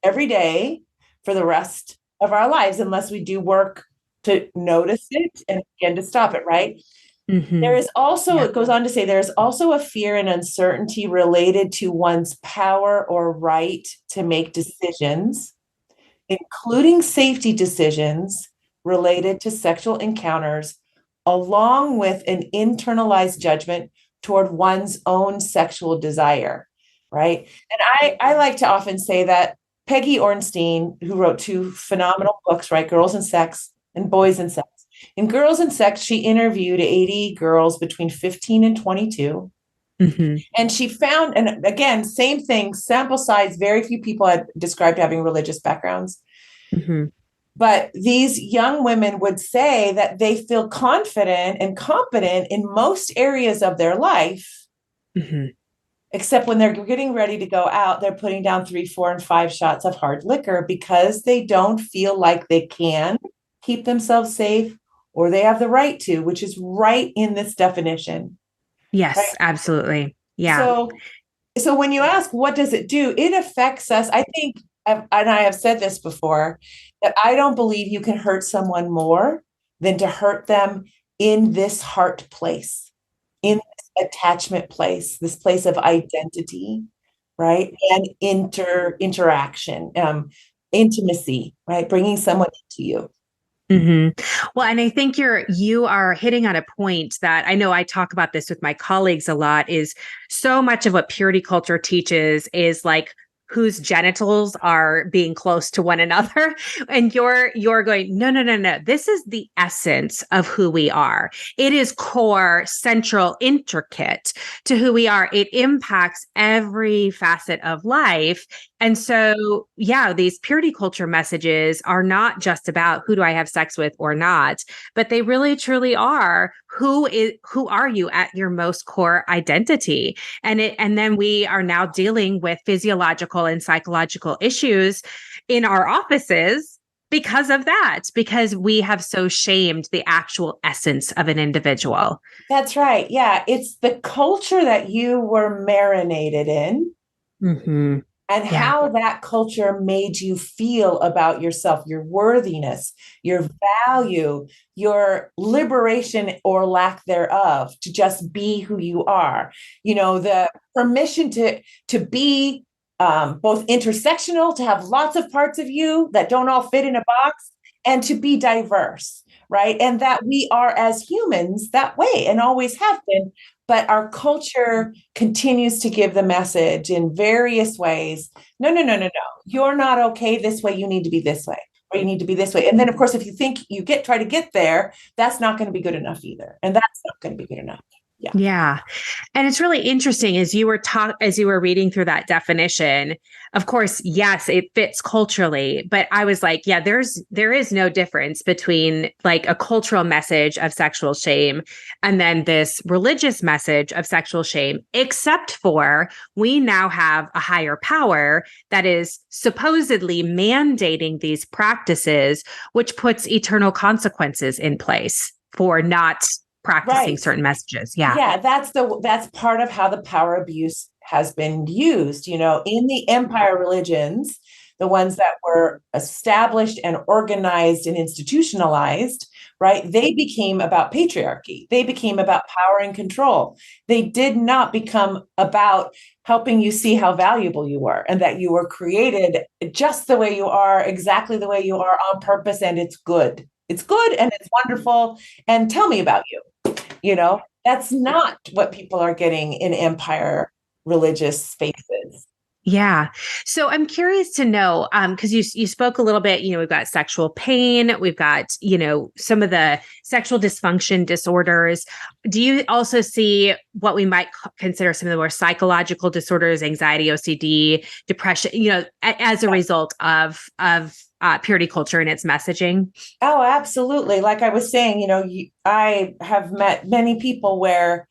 every day for the rest of our lives, unless we do work to notice it and begin to stop it, right? There is also, it goes on to say, there's also a fear and uncertainty related to one's power or right to make decisions, including safety decisions related to sexual encounters, along with an internalized judgment toward one's own sexual desire, right? And I like to often say that Peggy Ornstein, who wrote 2 phenomenal books, right? Girls and Sex and Boys and Sex. In Girls and Sex, she interviewed 80 girls between 15 and 22. And she found, and again, same thing, sample size, very few people had described having religious backgrounds. But these young women would say that they feel confident and competent in most areas of their life, except when they're getting ready to go out, they're putting down 3, 4, and 5 shots of hard liquor because they don't feel like they can keep themselves safe or they have the right to, which is right in this definition. Yes, right? Absolutely. Yeah. So when you ask, what does it do? It affects us. I think, and I have said this before, that I don't believe you can hurt someone more than to hurt them in this heart place, in this attachment place, this place of identity, right? And interaction, intimacy, right? Bringing someone into you. Well, and I think you are hitting on a point that I know I talk about this with my colleagues a lot, is so much of what purity culture teaches is like whose genitals are being close to one another. And you're going, no, no, no, no. This is the essence of who we are. It is core, central, intricate to who we are. It impacts every facet of life. And so, yeah, these purity culture messages are not just about who do I have sex with or not, but they really truly are who are you at your most core identity. And then we are now dealing with physiological and psychological issues in our offices because of that, because we have so shamed the actual essence of an individual. That's right. Yeah. It's the culture that you were marinated in. And how that culture made you feel about yourself, your worthiness, your value, your liberation or lack thereof to just be who you are. The permission to be both intersectional, to have lots of parts of you that don't all fit in a box, and to be diverse, right? And that we are as humans that way and always have been. But our culture continues to give the message in various ways. No, no, no, no, no. You're not okay this way. You need to be this way, or you need to be this way. And then, of course, if you think you try to get there, that's not going to be good enough either. And that's not going to be good enough. Yeah. Yeah. And it's really interesting as you were reading through that definition. Of course, yes, it fits culturally, but I was like, yeah, there is no difference between like a cultural message of sexual shame and then this religious message of sexual shame, except for we now have a higher power that is supposedly mandating these practices, which puts eternal consequences in place for not practicing certain messages. Yeah, that's part of how the power abuse has been used. In the empire religions, the ones that were established and organized and institutionalized, right? They became about patriarchy. They became about power and control. They did not become about helping you see how valuable you were and that you were created just the way you are, exactly the way you are, on purpose, and it's good. It's good and it's wonderful. And tell me about you. That's not what people are getting in empire religious spaces. Yeah. So I'm curious to know, because you spoke a little bit, we've got sexual pain, we've got, some of the sexual dysfunction disorders. Do you also see what we might consider some of the more psychological disorders, anxiety, OCD, depression, as a result of purity culture and its messaging? Oh, absolutely. Like I was saying, I have met many people where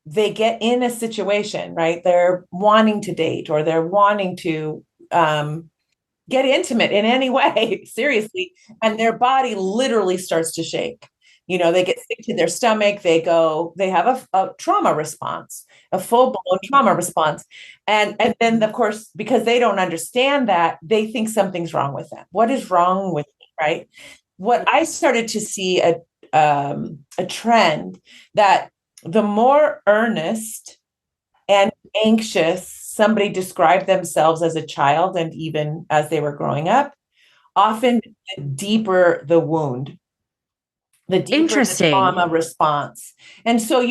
they get in a situation, right? They're wanting to date or they're wanting to get intimate in any way, seriously, and their body literally starts to shake. They get sick to their stomach, they have a trauma response, a full-blown trauma response. And then of course, because they don't understand that, they think something's wrong with them. What is wrong with me, right? What I started to see a trend that the more earnest and anxious somebody described themselves as a child and even as they were growing up, often the deeper the wound, the deeper the Interesting. trauma response. And so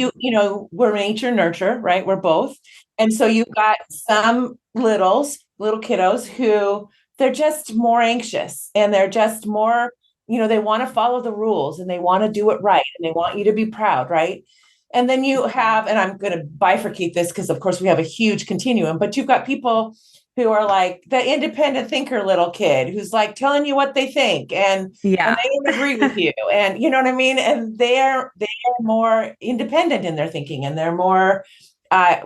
we're nature nurture, right? We're both. And so you've got some little kiddos who they're just more anxious and they're just more, they want to follow the rules and they want to do it right and they want you to be proud, right? And then you have, and I'm going to bifurcate this because of course we have a huge continuum, but you've got people who are like the independent thinker little kid who's like telling you what they think and Yeah. they don't agree with you. And you know what I mean? And they're more independent in their thinking and they're more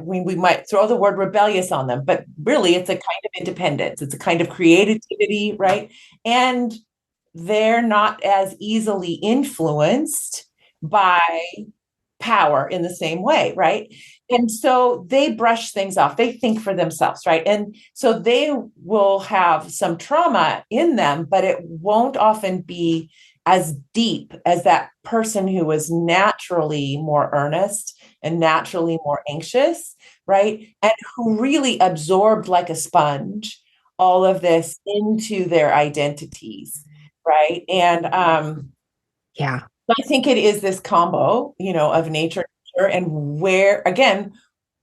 we might throw the word rebellious on them, but really it's a kind of independence. It's a kind of creativity, right? And they're not as easily influenced by power in the same way, right? And so they brush things off. They think for themselves, right? And so they will have some trauma in them, but it won't often be as deep as that person who was naturally more earnest and naturally more anxious, right? And who really absorbed like a sponge all of this into their identities, right? And Yeah. I think it is this combo, of nature and where, again,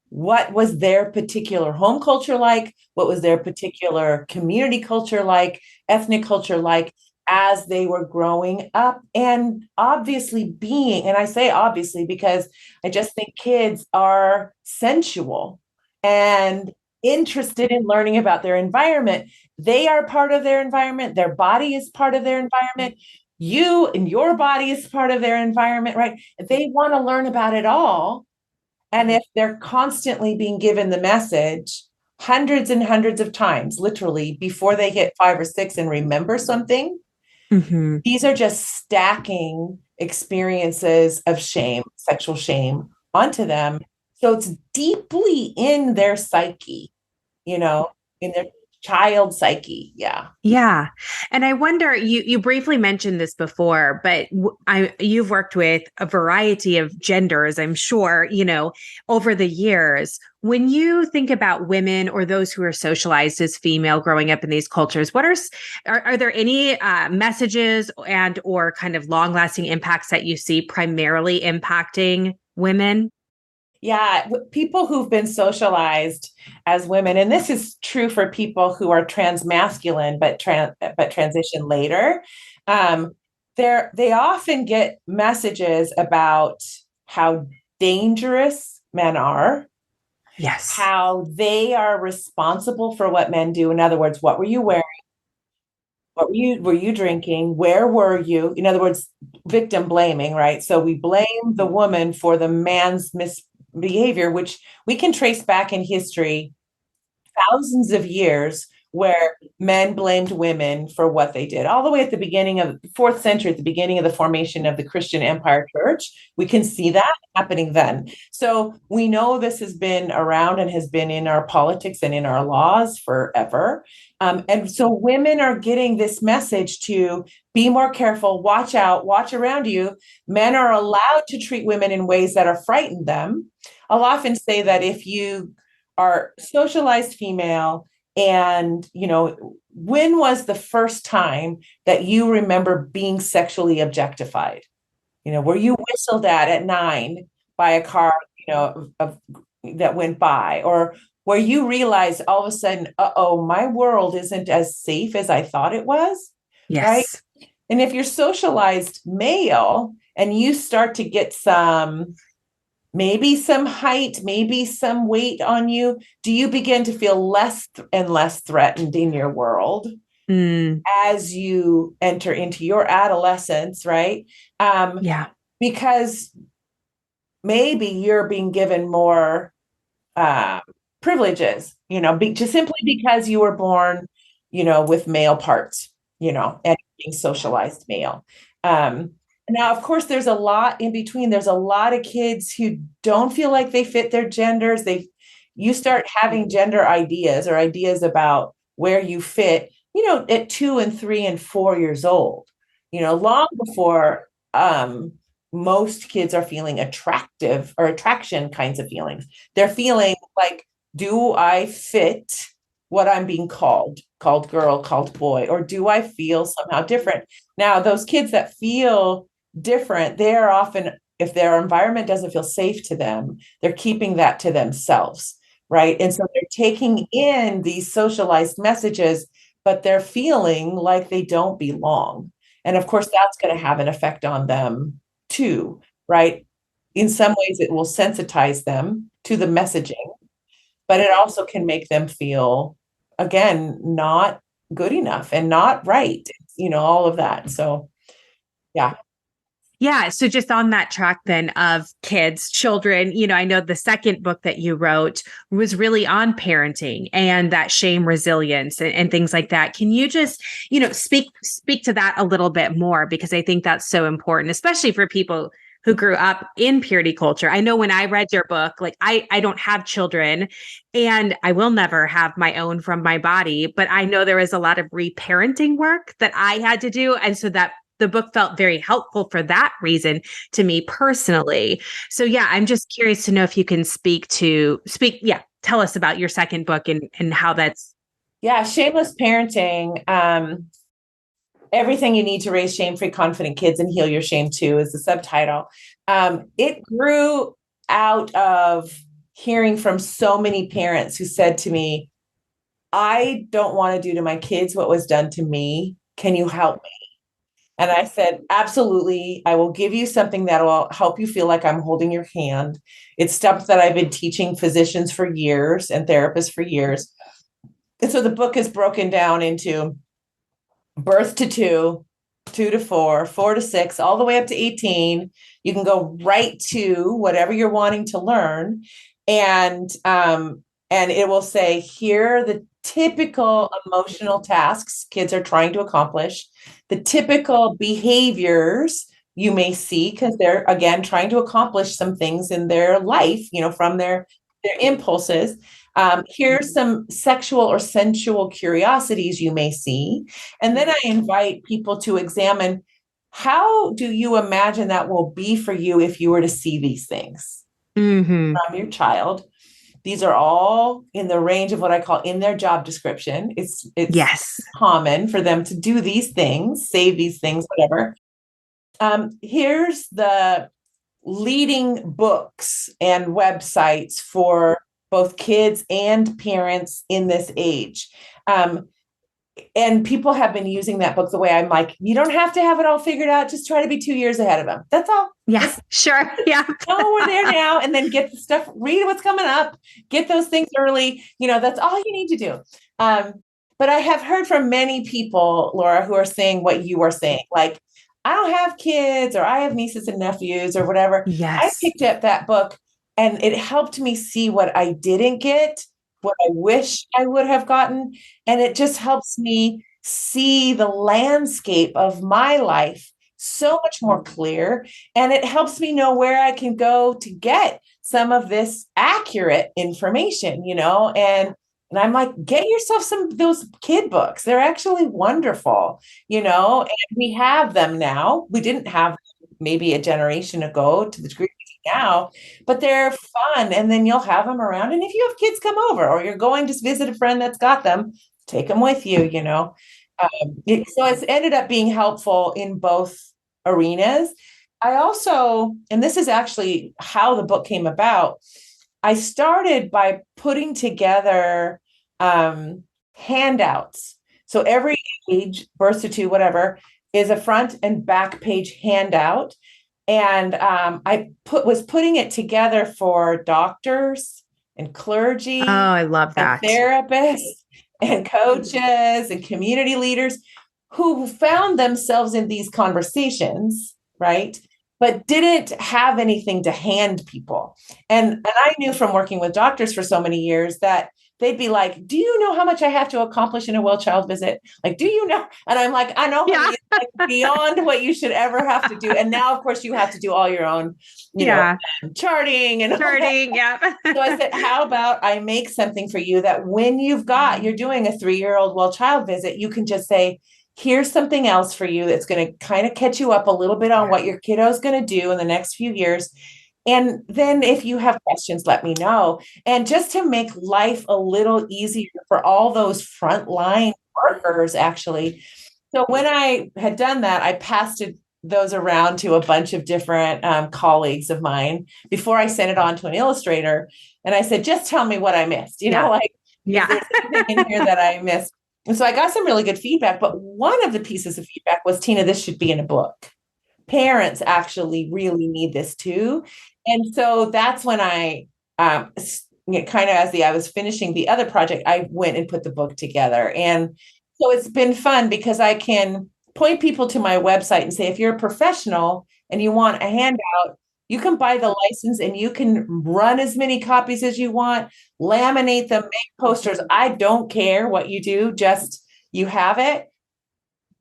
what was their particular home culture like? What was their particular community culture like, ethnic culture like as they were growing up? And obviously and I say obviously because I just think kids are sensual and interested in learning about their environment. They are part of their environment. Their body is part of their environment. You and your body is part of their environment, right? They want to learn about it all. And if they're constantly being given the message hundreds and hundreds of times, literally before they hit 5 or 6 and remember something, Hmm. these are just stacking experiences of shame, sexual shame onto them. So it's deeply in their psyche, in their child psyche. Yeah. Yeah. And I wonder, you briefly mentioned this before, but you've worked with a variety of genders, I'm sure, over the years. When you think about women or those who are socialized as female growing up in these cultures, are there any messages and or kind of long-lasting impacts that you see primarily impacting women? Yeah, people who've been socialized as women, and this is true for people who are transmasculine but transition later. Um, they often get messages about how dangerous men are, Yes. how they are responsible for what men do. In other words, what were you wearing? What were you drinking? Where were you? In other words, victim blaming, right? So we blame the woman for the man's misbehavior, which we can trace back in history thousands of years where men blamed women for what they did. All the way at the beginning of the fourth century, at the beginning of the formation of the Christian Empire Church, we can see that happening then. So we know this has been around and has been in our politics and in our laws forever. And so women are getting this message to be more careful, watch out, watch around you. Men are allowed to treat women in ways that are frighten them. I'll often say that if you are socialized female and when was the first time that you remember being sexually objectified? Were you whistled at 9 by a car that went by, or where you realize all of a sudden, oh, my world isn't as safe as I thought it was, right? Yes. And if you're socialized male and you start to get maybe some height, maybe some weight on you, do you begin to feel less and less threatened in your world Mm, as you enter into your adolescence, right? yeah. Because maybe you're being given more uh, privileges, just simply because you were born, with male parts, and being socialized male. Um, Now, of course, there's a lot in between. There's a lot of kids who don't feel like they fit their genders. You start having gender ideas or ideas about where you fit, at 2 and 3 and 4 years old, long before most kids are feeling attractive or attraction kinds of feelings. They're feeling like, do I fit what I'm being called girl, called boy, or do I feel somehow different? Now, those kids that feel different, they are often, if their environment doesn't feel safe to them, they're keeping that to themselves, right? And so they're taking in these socialized messages, but they're feeling like they don't belong. And of course, that's going to have an effect on them too, right? In some ways, it will sensitize them to the messaging, but it also can make them feel, again, not good enough and not right, all of that. So, yeah. Yeah. So just on that track then of kids, children, I know the second book that you wrote was really on parenting and that shame resilience and things like that. Can you just, speak to that a little bit more? Because I think that's so important, especially for people who grew up in purity culture. I know when I read your book, like I don't have children and I will never have my own from my body, but I know there is a lot of reparenting work that I had to do. And so that the book felt very helpful for that reason to me personally. So yeah, I'm just curious to know if you can tell us about your second book and how that's. Yeah, shameless parenting. Everything you need to raise shame-free, confident kids and heal your shame too is the subtitle. It grew out of hearing from so many parents who said to me, I don't want to do to my kids what was done to me. Can you help me? And I said, absolutely. I will give you something that will help you feel like I'm holding your hand. It's stuff that I've been teaching physicians for years and therapists for years. And so the book is broken down into birth to 2, 2 to 4, 4 to 6, all the way up to 18. You can go right to whatever you're wanting to learn. And it will say, here are the typical emotional tasks kids are trying to accomplish, the typical behaviors you may see, because they're, again, trying to accomplish some things in their life, from their impulses. Here's some sexual or sensual curiosities you may see. And then I invite people to examine, how do you imagine that will be for you if you were to see these things Mm-hmm. from your child? These are all in the range of what I call in their job description. It's Yes. common for them to do these things, say these things, whatever. Here's the leading books and websites for both kids and parents in this age. And people have been using that book the way I'm like, you don't have to have it all figured out. Just try to be 2 years ahead of them. That's all. Yeah, sure. Yeah. Oh, we're there now. And then get the stuff, read what's coming up, get those things early. That's all you need to do. But I have heard from many people, Laura, who are saying what you are saying, like, I don't have kids, or I have nieces and nephews, or whatever. I Yes. picked up that book and it helped me see what I didn't get, what I wish I would have gotten. And it just helps me see the landscape of my life so much more clear. And it helps me know where I can go to get some of this accurate information, and I'm like, get yourself some of those kid books. They're actually wonderful, and we have them now. We didn't have maybe a generation ago to the degree we do now, but they're fun. And then you'll have them around. And if you have kids come over, or you're going to visit a friend that's got them, take them with you, so it's ended up being helpful in both arenas. I also, and this is actually how the book came about, I started by putting together handouts. So every age, birth to two, whatever, is a front and back page handout. And was putting it together for doctors and Oh, clergy I love and that. therapists and coaches and community leaders who found themselves in these conversations, right? But didn't have anything to hand people. And I knew from working with doctors for so many years that they'd be like, do you know how much I have to accomplish in a well child visit? Like, do you know? And I'm like, I know, honey, Yeah. it's like beyond what you should ever have to do. And now, of course, you have to do all your own, Yeah. charting and all that. Charting. Yeah. So I said, how about I make something for you that when you're doing a 3-year-old well child visit, you can just say, here's something else for you that's going to kind of catch you up a little bit on what your kiddo is going to do in the next few years. And then if you have questions, let me know. And just to make life a little easier for all those frontline workers, actually. So when I had done that, I passed those around to a bunch of different colleagues of mine before I sent it on to an illustrator. And I said, just tell me what I missed, Yeah. like, Yeah. is there something in here that I missed? And so I got some really good feedback. But one of the pieces of feedback was, Tina, this should be in a book. Parents actually really need this too. And so that's when I kind of I was finishing the other project, I went and put the book together. And so it's been fun because I can point people to my website and say, if you're a professional and you want a handout, you can buy the license and you can run as many copies as you want, laminate them, make posters. I don't care what you do, just you have it.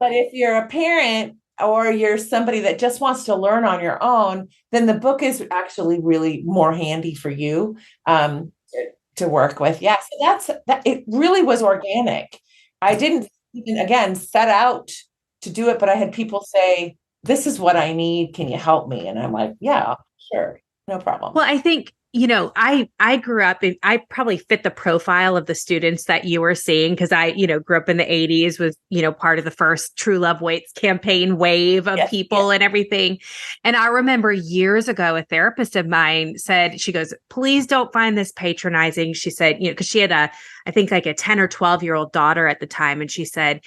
But if you're a parent or you're somebody that just wants to learn on your own, then the book is actually really more handy for you to work with. Yeah, so that. It really was organic. I didn't even, again, set out to do it, but I had people say, this is what I need. Can you help me? And I'm like, yeah, sure. No problem. Well, I think, I grew up in, I probably fit the profile of the students that you were seeing because I, grew up in the 80s, was, part of the first True Love Waits campaign wave of Yes, people yes. and everything. And I remember years ago, a therapist of mine said, she goes, please don't find this patronizing. She said, because she had I think like a 10 or 12-year-old daughter at the time. And she said,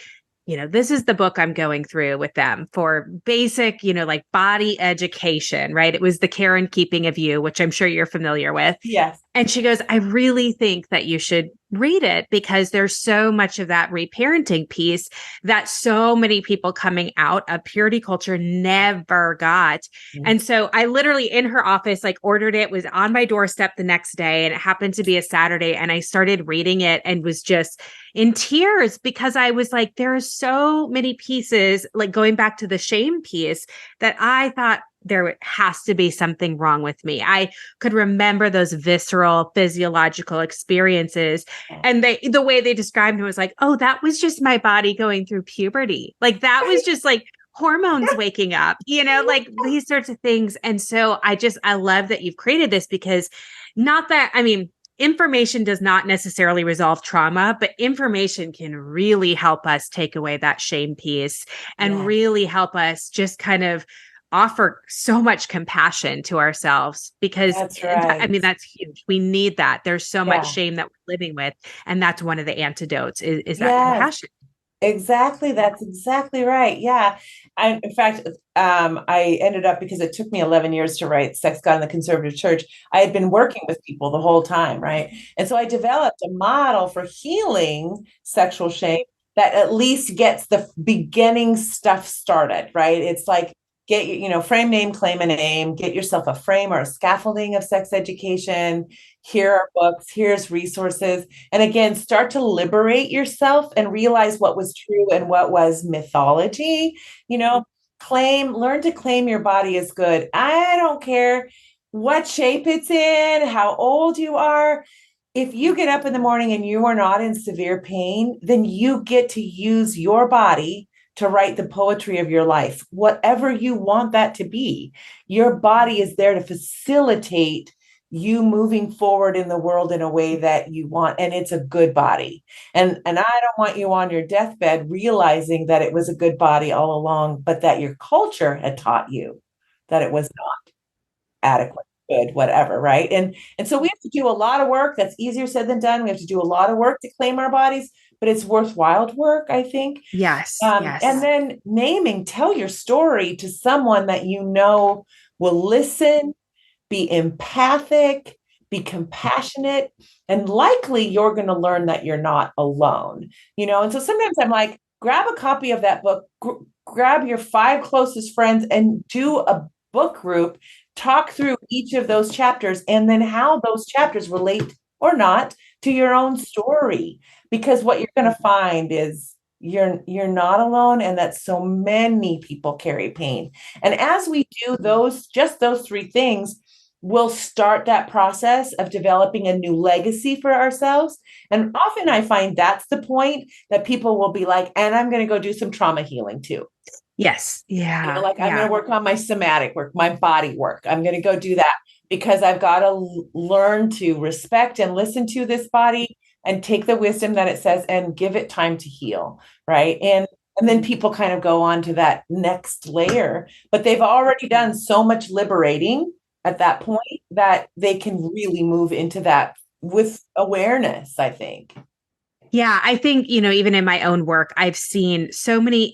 this is the book I'm going through with them for basic, like body education, right? It was The Care and Keeping of You, which I'm sure you're familiar with. Yes. And she goes, I really think that you should read it because there's so much of that reparenting piece that so many people coming out of purity culture never got. Mm-hmm. And so I literally in her office, like ordered it, was on my doorstep the next day. And it happened to be a Saturday. And I started reading it and was just in tears because I was like, there are so many pieces, like going back to the shame piece, that I thought there has to be something wrong with me. I could remember those visceral physiological experiences. And the way they described it was like, oh, that was just my body going through puberty. Like that was just like hormones waking up, like these sorts of things. And so I love that you've created this because information does not necessarily resolve trauma, but information can really help us take away that shame piece and really help us just kind of offer so much compassion to ourselves because that's right. That's huge. We need that. There's so much shame that we're living with. And that's one of the antidotes is that compassion. Exactly. That's exactly right. Yeah. In fact, I ended up, because it took me 11 years to write Sex, God, and the Conservative Church, I had been working with people the whole time, right? And so I developed a model for healing sexual shame that at least gets the beginning stuff started, right? It's like, get frame, name, claim a name, get yourself a frame or a scaffolding of sex education. Here are books, here's resources. And again, start to liberate yourself and realize what was true and what was mythology. Learn to claim your body as good. I don't care what shape it's in, how old you are. If you get up in the morning and you are not in severe pain, then you get to use your body to write the poetry of your life, whatever you want that to be. Your body is there to facilitate you moving forward in the world in a way that you want, and it's a good body. And I don't want you on your deathbed realizing that it was a good body all along, but that your culture had taught you that it was not adequate. good, whatever, right? And so we have to do a lot of work. That's easier said than done. We have to do a lot of work to claim our bodies, but it's worthwhile work, I think. Yes. And Yes. then naming, tell your story to someone that you know will listen, be empathic, be compassionate, and likely you're going to learn that you're not alone. And so sometimes I'm like, grab a copy of that book, grab your 5 closest friends and do a book group, talk through each of those chapters and then how those chapters relate or not to your own story. Because what you're going to find is you're not alone, and that so many people carry pain. And as we do those 3 things, we'll start that process of developing a new legacy for ourselves. And often I find that's the point that people will be like, and I'm going to go do some trauma healing too. Yes. Yeah. Like I'm going Yeah. to work on my somatic work, my body work. I'm going to go do that because I've got to learn to respect and listen to this body and take the wisdom that it says and give it time to heal. Right. And then people kind of go on to that next layer, but they've already done so much liberating at that point that they can really move into that with awareness, I think. Yeah, I think, even in my own work, I've seen so many,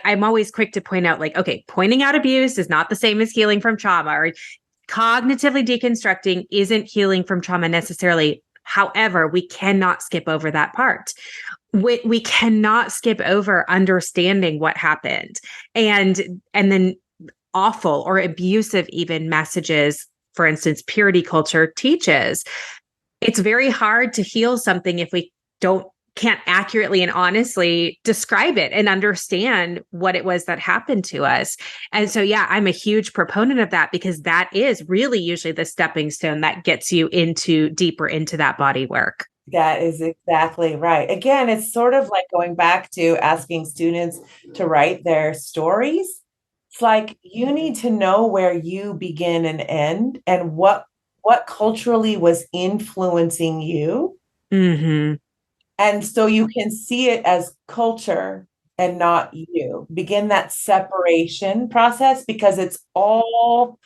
I'm always quick to point out, like, okay, pointing out abuse is not the same as healing from trauma, or cognitively deconstructing isn't healing from trauma necessarily. However, we cannot skip over that part. We cannot skip over understanding what happened, and then awful or abusive even messages. For instance, purity culture teaches it's very hard to heal something if we can't accurately and honestly describe it and understand what it was that happened to us. And so, yeah, I'm a huge proponent of that, because that is really usually the stepping stone that gets you deeper into that body work. That is exactly right. Again, it's sort of like going back to asking students to write their stories. It's like you need to know where you begin and end and what culturally was influencing you. Mm-hmm. And so you can see it as culture and not you. Begin that separation process because it's all,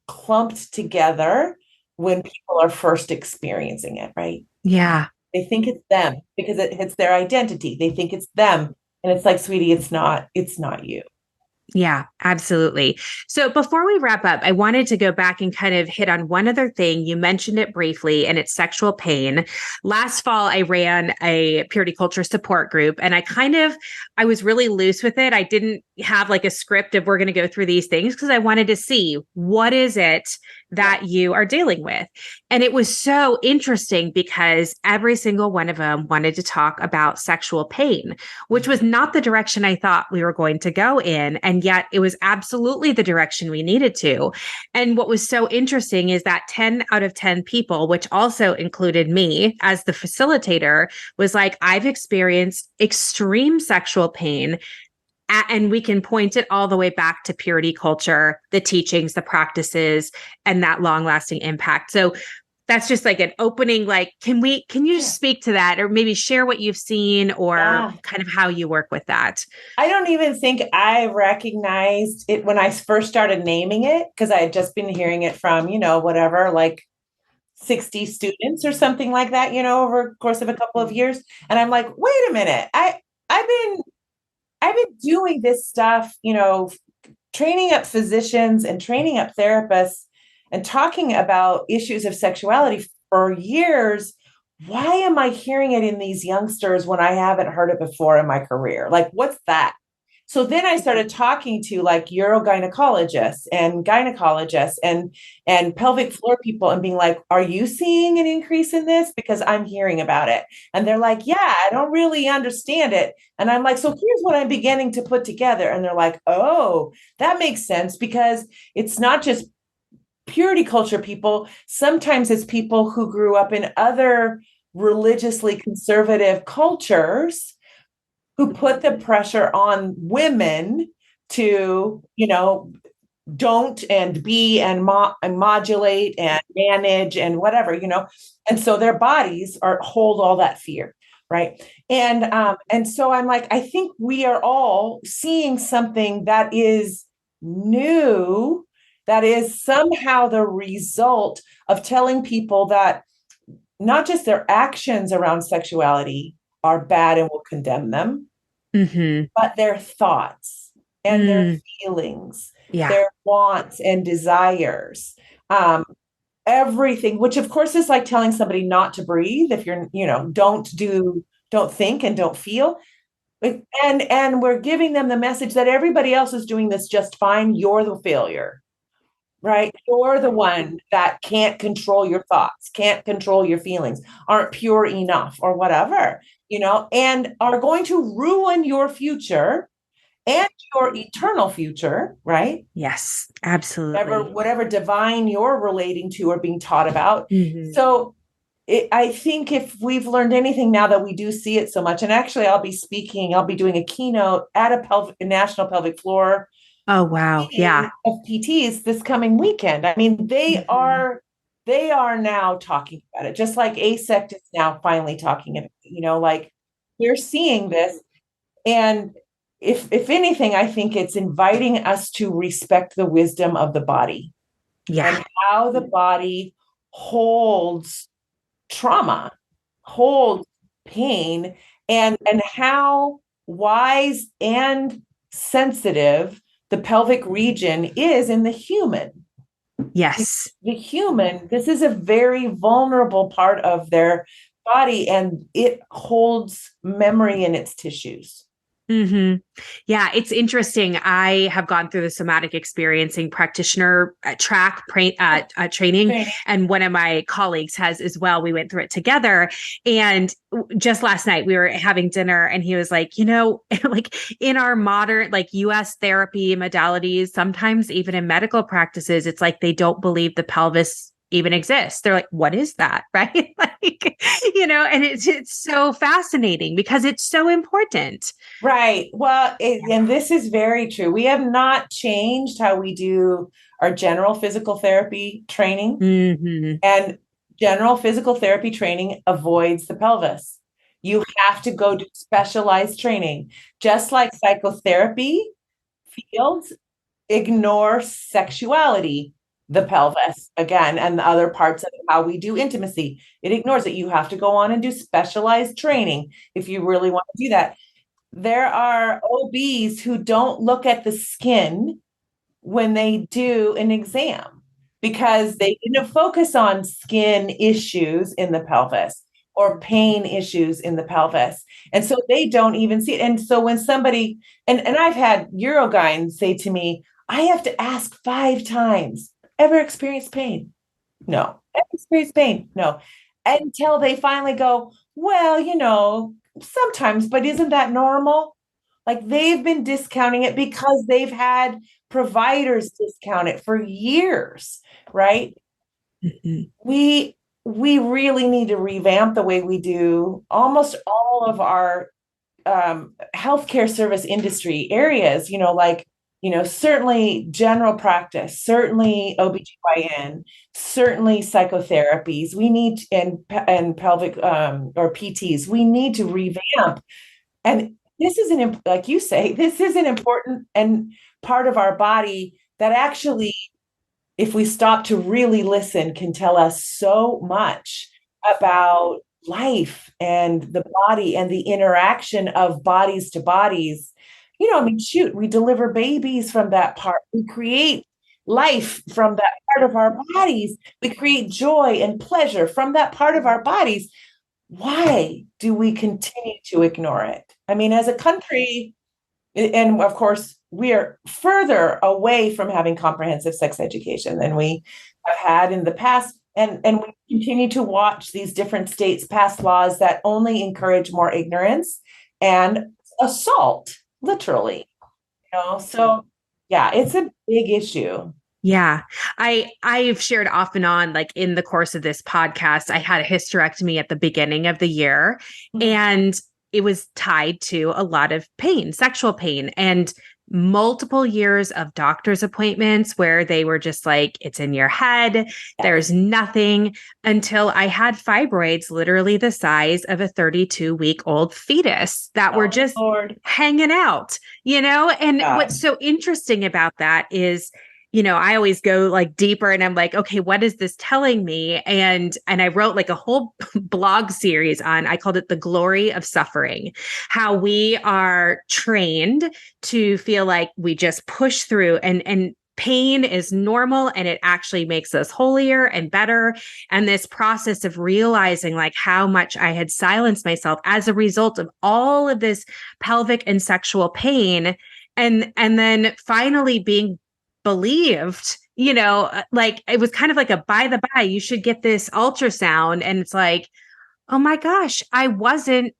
clumped together when people are first experiencing it, right? Yeah. They think it's them because it hits their identity. They think it's them. And it's like, sweetie, it's not you. Yeah, absolutely. So before we wrap up, I wanted to go back and kind of hit on one other thing. You mentioned it briefly, and it's sexual pain. Last fall, I ran a purity culture support group, and I was really loose with it. I didn't have like a script of we're going to go through these things, because I wanted to see what is it that you are dealing with. And it was so interesting because every single one of them wanted to talk about sexual pain, which was not the direction I thought we were going to go in. And yet it was absolutely the direction we needed to. And what was so interesting is that 10 out of 10 people, which also included me as the facilitator, was like, I've experienced extreme sexual pain. And we can point it all the way back to purity culture, the teachings, the practices, and that long lasting impact. So that's just like an opening. Like, can you speak to that, or maybe share what you've seen, or kind of how you work with that? I don't even think I recognized it when I first started naming it, because I had just been hearing it from, whatever, like 60 students or something like that, over the course of a couple of years. And I'm like, wait a minute, I've been doing this stuff, training up physicians and training up therapists and talking about issues of sexuality for years. Why am I hearing it in these youngsters when I haven't heard it before in my career? Like, what's that? So then I started talking to like urogynecologists and gynecologists and pelvic floor people and being like, are you seeing an increase in this? Because I'm hearing about it. And they're like, yeah, I don't really understand it. And I'm like, so here's what I'm beginning to put together. And they're like, oh, that makes sense, because it's not just purity culture people. Sometimes it's people who grew up in other religiously conservative cultures who put the pressure on women to, don't and be and modulate and manage and whatever, and so their bodies hold all that fear, right? And so I'm like, I think we are all seeing something that is new that is somehow the result of telling people that not just their actions around sexuality are bad and will condemn them, but their thoughts and their feelings, Yeah. their wants and desires, everything, which of course is like telling somebody not to breathe if you're, don't think and don't feel. And we're giving them the message that everybody else is doing this just fine. You're the failure, right? You're the one that can't control your thoughts, can't control your feelings, aren't pure enough or whatever, and are going to ruin your future and your eternal future, right? Yes, absolutely. Whatever divine you're relating to or being taught about. So I think if we've learned anything now that we do see it so much, and actually I'll be doing a keynote at a National Pelvic Floor Oh, wow. Yeah. of PTs this coming weekend. I mean, they are now talking about it, just like ASECT is now finally talking about it, like we're seeing this. And if anything, I think it's inviting us to respect the wisdom of the body and how the body holds trauma, holds pain, and how wise and sensitive the pelvic region is in the human. Yes. The human, this is a very vulnerable part of their body, and it holds memory in its tissues. Yeah, it's interesting. I have gone through the somatic experiencing practitioner training, and one of my colleagues has as well. We went through it together, and just last night we were having dinner, and he was like, like in our modern US therapy modalities, sometimes even in medical practices, it's like they don't believe the pelvis even exists. They're like, what is that? Right. And it's so fascinating because it's so important. Right. Well, and this is very true. We have not changed how we do our general physical therapy training. And general physical therapy training avoids the pelvis. You have to go do specialized training, just like psychotherapy fields ignore sexuality, the pelvis again, and the other parts of how we do intimacy. It ignores it. You have to go on and do specialized training if you really want to do that. There are OBs who don't look at the skin when they do an exam because they didn't focus on skin issues in the pelvis or pain issues in the pelvis. And so they don't even see it. And so when somebody, and I've had urogynes say to me, I have to ask 5 times, ever experienced pain? No. Ever experienced pain? No. Until they finally go, well, sometimes, but isn't that normal? Like they've been discounting it because they've had providers discount it for years, right? We really need to revamp the way we do almost all of our healthcare service industry areas, certainly general practice, certainly OBGYN, certainly psychotherapies. We need, and pelvic or PTs, we need to revamp. And this is like you say, this is an important and part of our body that actually, if we stop to really listen, can tell us so much about life and the body and the interaction of bodies to bodies. Shoot, we deliver babies from that part. We create life from that part of our bodies. We create joy and pleasure from that part of our bodies. Why do we continue to ignore it? I mean, as a country, and of course, we are further away from having comprehensive sex education than we have had in the past. And we continue to watch these different states pass laws that only encourage more ignorance and assault, literally. So yeah, it's a big issue. Yeah. I've shared off and on, like in the course of this podcast, I had a hysterectomy at the beginning of the year, and it was tied to a lot of pain, sexual pain, and multiple years of doctor's appointments where they were just like, it's in your head. There's nothing, until I had fibroids literally the size of a 32-week-old fetus that were just hanging out, and what's so interesting about that is, I always go like deeper and I'm like, okay, what is this telling me? And I wrote like a whole blog series on, I called it The Glory of Suffering, how we are trained to feel like we just push through and pain is normal and it actually makes us holier and better. And this process of realizing like how much I had silenced myself as a result of all of this pelvic and sexual pain. And then finally being believed, like it was kind of like a by the by, you should get this ultrasound. And it's like, oh my gosh, I wasn't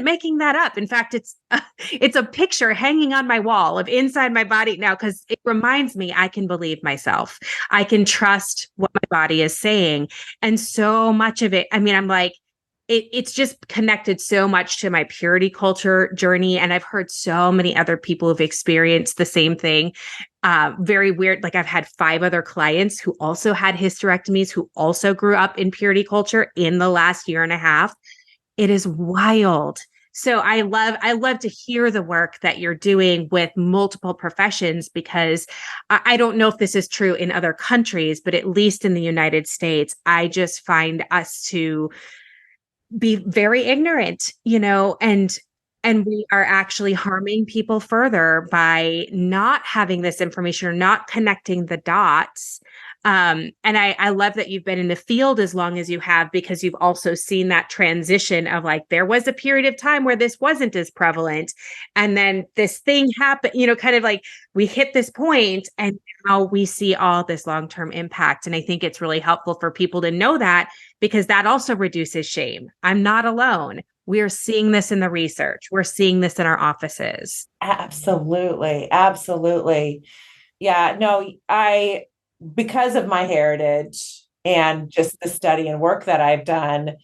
making that up. In fact, it's a picture hanging on my wall of inside my body now, because it reminds me I can believe myself. I can trust what my body is saying. And so much of it, I mean, I'm like, it's just connected so much to my purity culture journey. And I've heard so many other people who've experienced the same thing. Very weird. Like I've had 5 other clients who also had hysterectomies, who also grew up in purity culture in the last year and a half. It is wild. So I love to hear the work that you're doing with multiple professions, because I don't know if this is true in other countries, but at least in the United States, I just find us to be very ignorant, and we are actually harming people further by not having this information or not connecting the dots. And I love that you've been in the field as long as you have, because you've also seen that transition of like, there was a period of time where this wasn't as prevalent. And then this thing happened, kind of like we hit this point and now we see all this long-term impact. And I think it's really helpful for people to know that, because that also reduces shame. I'm not alone. We're seeing this in the research. We're seeing this in our offices. Absolutely. Absolutely. Yeah, no, because of my heritage and just the study and work that I've done,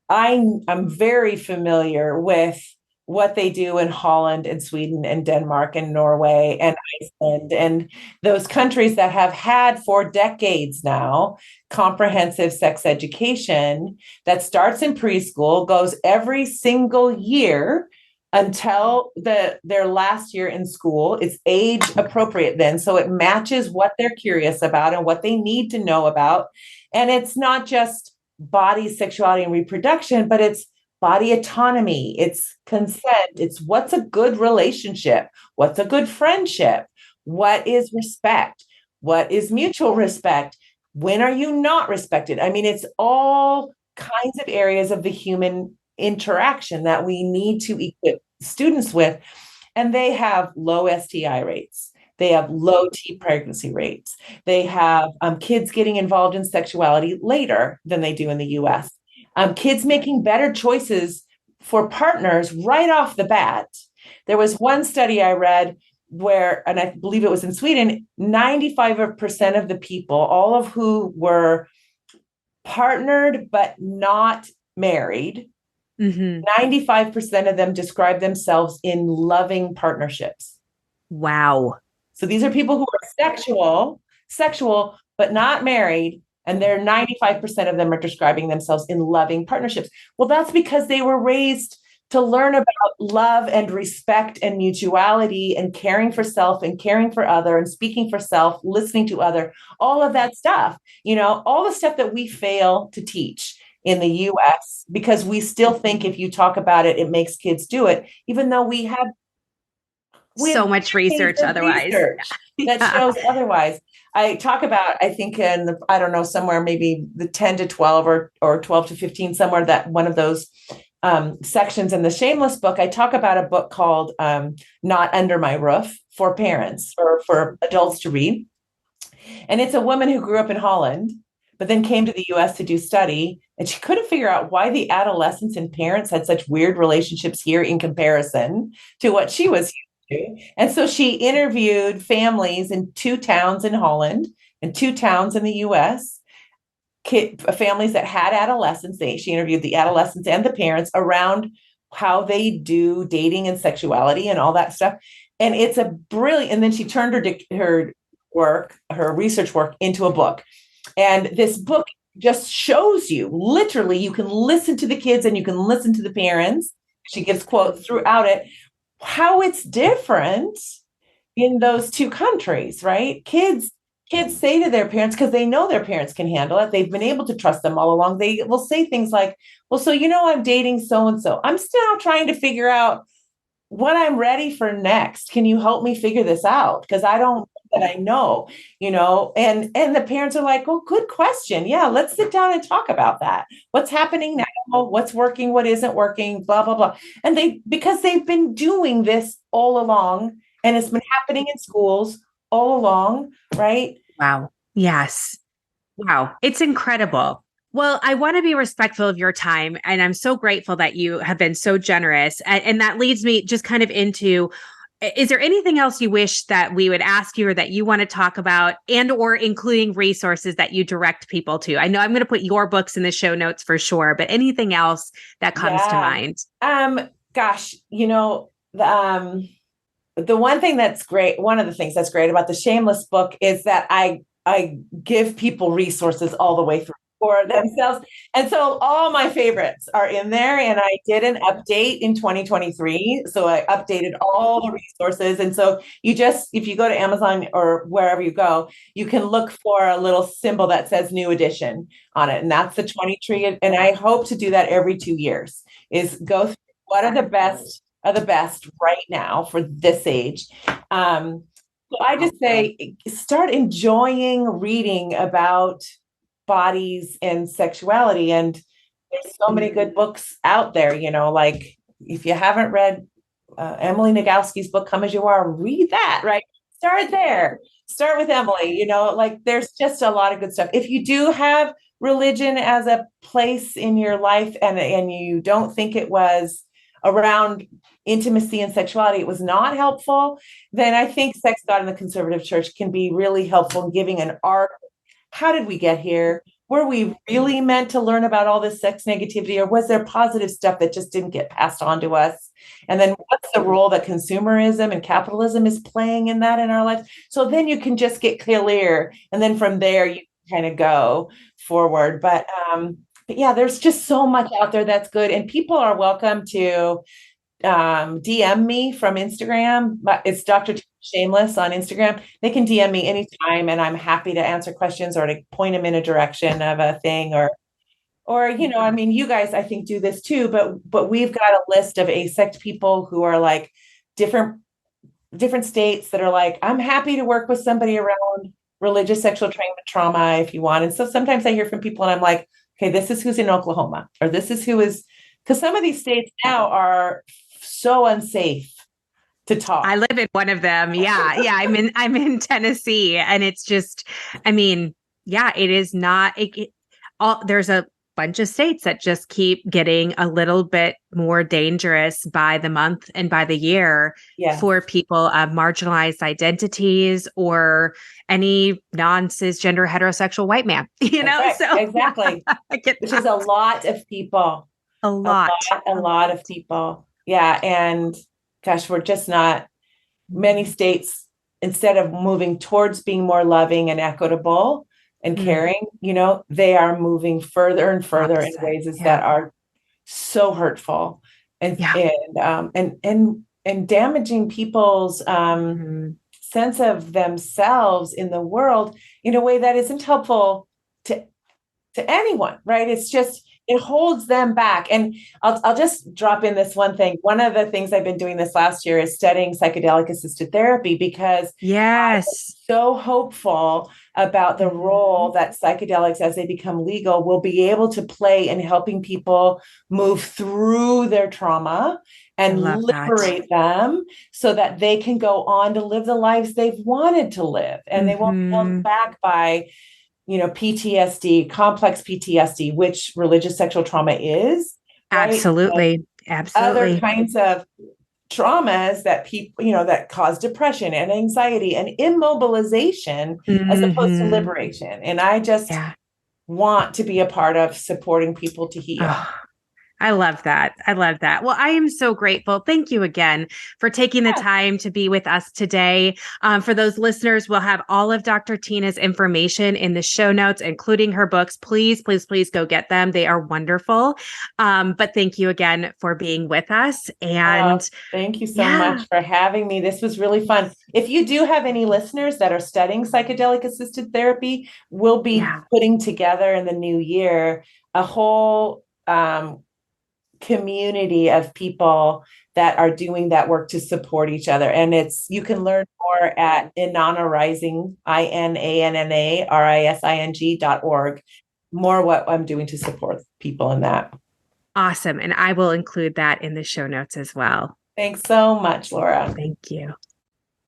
I'm very familiar with what they do in Holland and Sweden and Denmark and Norway and Iceland and those countries that have had for decades now comprehensive sex education that starts in preschool, goes every single year until their last year in school. It's age appropriate then, so it matches what they're curious about and what they need to know about. And it's not just body, sexuality, and reproduction, but it's body autonomy, it's consent, it's what's a good relationship, what's a good friendship, what is respect, what is mutual respect, when are you not respected. I mean, it's all kinds of areas of the human interaction that we need to equip students with. And they have low STI rates. They have low teen pregnancy rates. They have kids getting involved in sexuality later than they do in the US. Kids making better choices for partners right off the bat. There was one study I read where, and I believe it was in Sweden, 95% of the people, all of who were partnered but not married, 95% of them describe themselves in loving partnerships. Wow. So these are people who are sexual, but not married. And they're 95% of them are describing themselves in loving partnerships. Well, that's because they were raised to learn about love and respect and mutuality and caring for self and caring for other and speaking for self, listening to other, all of that stuff, all the stuff that we fail to teach in the US, because we still think if you talk about it, it makes kids do it, even though we have so much research otherwise that shows otherwise. I talk about, I think I don't know, somewhere maybe the 10 to 12 or 12 to 15, somewhere that one of those sections in the Shameless book, I talk about a book called Not Under My Roof for parents or for adults to read. And it's a woman who grew up in Holland, but then came to the US to do study. And she couldn't figure out why the adolescents and parents had such weird relationships here in comparison to what she was used to. And so she interviewed families in 2 towns in Holland and 2 towns in the US, families that had adolescents. She interviewed the adolescents and the parents around how they do dating and sexuality and all that stuff. And it's a brilliant, and then she turned her research work into a book. And this book just shows you, literally, you can listen to the kids and you can listen to the parents. She gives quotes throughout it, how it's different in those 2 countries, right? Kids kids say to their parents, because they know their parents can handle it, they've been able to trust them all along. They will say things like, well, so, I'm dating so and so. I'm still trying to figure out what I'm ready for next. Can you help me figure this out? Because I don't know that I know, and the parents are like, well, good question. Yeah, let's sit down and talk about that. What's happening now? What's working? What isn't working? Blah, blah, blah. And because they've been doing this all along, and it's been happening in schools all along, right? Wow. Yes. Wow. It's incredible. Well, I want to be respectful of your time. And I'm so grateful that you have been so generous. And that leads me just kind of into, is there anything else you wish that we would ask you or that you want to talk about, and or including resources that you direct people to? I know I'm going to put your books in the show notes for sure, but anything else that comes to Yeah. mind? Gosh, the one thing that's great, one of the things that's great about the Shameless book is that I give people resources all the way through for themselves. And so all my favorites are in there. And I did an update in 2023. So I updated all the resources. And so if you go to Amazon or wherever you go, you can look for a little symbol that says new edition on it. And that's the 23. And I hope to do that every 2 years, is go through what are the best right now for this age. So I just say, start enjoying reading about bodies and sexuality. And there's so many good books out there, like if you haven't read Emily Nagoski's book, Come As You Are, read that, right? Start there. Start with Emily, like there's just a lot of good stuff. If you do have religion as a place in your life, and you don't think it was around intimacy and sexuality, it was not helpful, then I think Sex, God, and the Conservative Church can be really helpful in giving an arc. How did we get here? Were we really meant to learn about all this sex negativity, or was there positive stuff that just didn't get passed on to us? And then what's the role that consumerism and capitalism is playing in that in our lives? So then you can just get clear. And then from there, you kind of go forward. But yeah, there's just so much out there that's good. And people are welcome to DM me from Instagram. It's Dr. Shameless on Instagram. They can DM me anytime, and I'm happy to answer questions or to point them in a direction of a thing, or I mean, you guys, I think, do this too, but we've got a list of asect people who are like different states that are like, I'm happy to work with somebody around religious sexual trauma if you want. And so sometimes I hear from people and I'm like, okay, this is who's in Oklahoma, or this is who is, because some of these states now are so unsafe to talk. I live in one of them. Yeah. Yeah. I'm in Tennessee, and it's just, I mean, yeah, it is not, there's a bunch of states that just keep getting a little bit more dangerous by the month and by the year for people of marginalized identities or any non-cisgender heterosexual white man, Right. So exactly. Which is a lot of people. A lot of people. Yeah. And gosh, we're just not, many states, instead of moving towards being more loving and equitable and caring, they are moving further and further in ways that are so hurtful and damaging people's sense of themselves in the world in a way that isn't helpful to anyone, right? It's just, it holds them back. And I'll just drop in this one thing. One of the things I've been doing this last year is studying psychedelic assisted therapy, because I'm so hopeful about the role that psychedelics, as they become legal, will be able to play in helping people move through their trauma and liberate them so that they can go on to live the lives they've wanted to live. And they won't be held back by PTSD, complex PTSD, which religious sexual trauma is. Right? Absolutely. Other kinds of traumas that people, that cause depression and anxiety and immobilization as opposed to liberation. And I just want to be a part of supporting people to heal. I love that. I love that. Well, I am so grateful. Thank you again for taking the time to be with us today. For those listeners, we'll have all of Dr. Tina's information in the show notes, including her books. Please, please, please go get them. They are wonderful. But thank you again for being with us. And thank you so yeah, much for having me. This was really fun. If you do have any listeners that are studying psychedelic assisted therapy, we'll be yeah. putting together in the new year a whole community of people that are doing that work to support each other. And you can learn more at inannarising, INANNARISING.org, more what I'm doing to support people in that. Awesome. And I will include that in the show notes as well. Thanks so much, Laura. Thank you.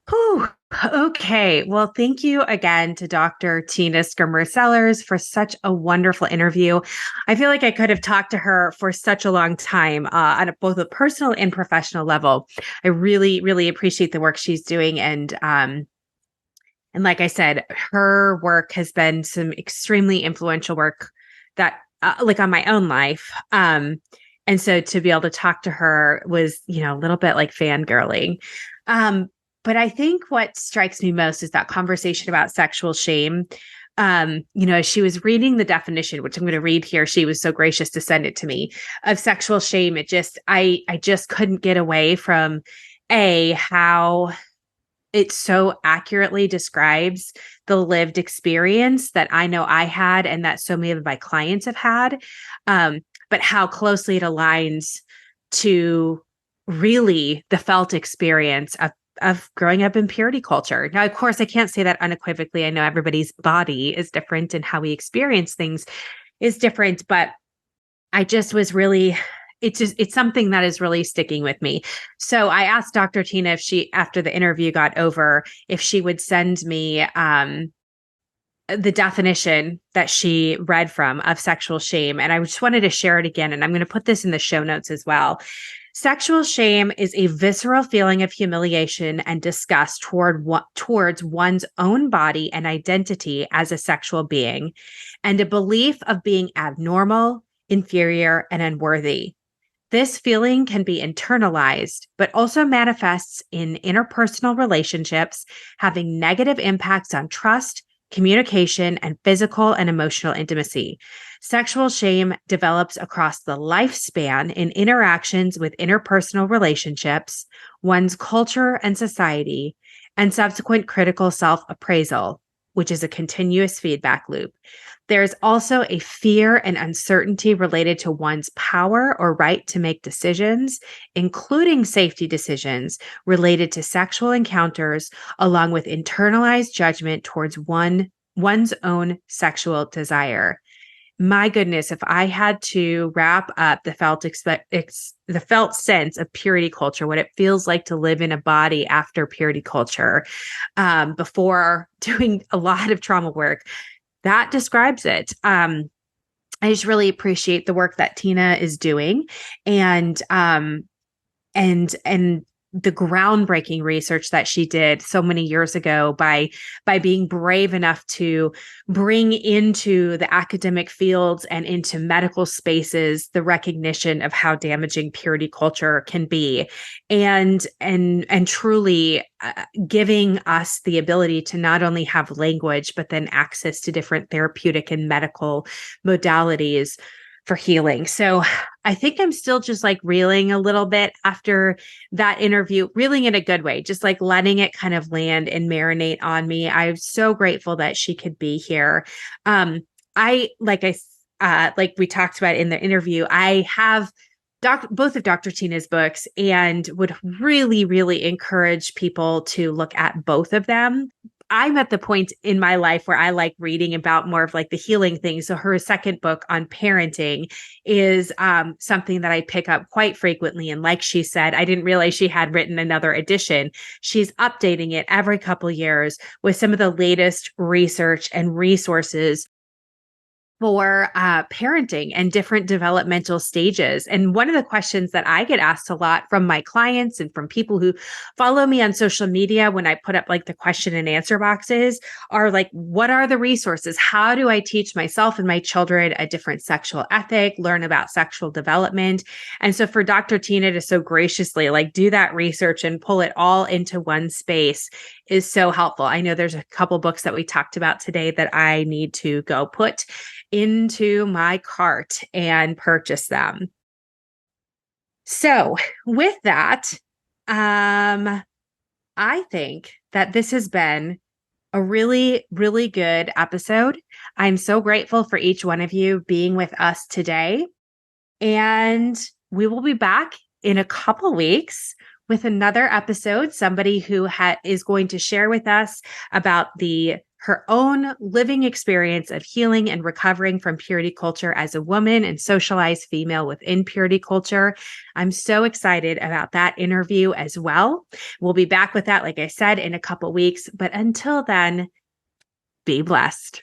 Whew. Okay. Well, thank you again to Dr. Tina Schermer Sellers for such a wonderful interview. I feel like I could have talked to her for such a long time on both a personal and professional level. I really, really appreciate the work she's doing. And like I said, her work has been some extremely influential work that like on my own life. And so to be able to talk to her was, a little bit like fangirling. But I think what strikes me most is that conversation about sexual shame. As she was reading the definition, which I'm going to read here, she was so gracious to send it to me, of sexual shame. I just couldn't get away from how it so accurately describes the lived experience that I know I had and that so many of my clients have had, but how closely it aligns to really the felt experience of growing up in purity culture. Now, of course, I can't say that unequivocally. I know everybody's body is different and how we experience things is different, but I just was really, it's something that is really sticking with me. So I asked Dr. Tina if she, after the interview got over, if she would send me the definition that she read from of sexual shame. And I just wanted to share it again. And I'm going to put this in the show notes as well. Sexual shame is a visceral feeling of humiliation and disgust towards one's own body and identity as a sexual being, and a belief of being abnormal, inferior, and unworthy. This feeling can be internalized, but also manifests in interpersonal relationships, having negative impacts on trust, communication, and physical and emotional intimacy. Sexual shame develops across the lifespan in interactions with interpersonal relationships, one's culture and society, and subsequent critical self-appraisal, which is a continuous feedback loop. There's also a fear and uncertainty related to one's power or right to make decisions, including safety decisions related to sexual encounters, along with internalized judgment towards one's own sexual desire. My goodness, if I had to wrap up the felt sense of purity culture, what it feels like to live in a body after purity culture, before doing a lot of trauma work, that describes it. I just really appreciate the work that Tina is doing, and the groundbreaking research that she did so many years ago by being brave enough to bring into the academic fields and into medical spaces the recognition of how damaging purity culture can be, and truly giving us the ability to not only have language but then access to different therapeutic and medical modalities for healing. So I think I'm still just like reeling a little bit after that interview, reeling in a good way, just like letting it kind of land and marinate on me. I'm so grateful that she could be here. Like we talked about in the interview, I have both of Dr. Tina's books and would really, really encourage people to look at both of them. I'm at the point in my life where I like reading about more of like the healing things. So her second book on parenting is something that I pick up quite frequently. And like she said, I didn't realize she had written another edition. She's updating it every couple of years with some of the latest research and resources for parenting and different developmental stages. And one of the questions that I get asked a lot from my clients and from people who follow me on social media when I put up like the question and answer boxes are like, what are the resources? How do I teach myself and my children a different sexual ethic, learn about sexual development? And so for Dr. Tina to so graciously like do that research and pull it all into one space is so helpful. I know there's a couple books that we talked about today that I need to go put into my cart and purchase them. So with that, I think that this has been a really, really good episode. I'm so grateful for each one of you being with us today. And we will be back in a couple weeks with another episode, somebody who is going to share with us about her own living experience of healing and recovering from purity culture as a woman and socialized female within purity culture. I'm so excited about that interview as well. We'll be back with that, like I said, in a couple weeks. But until then, be blessed.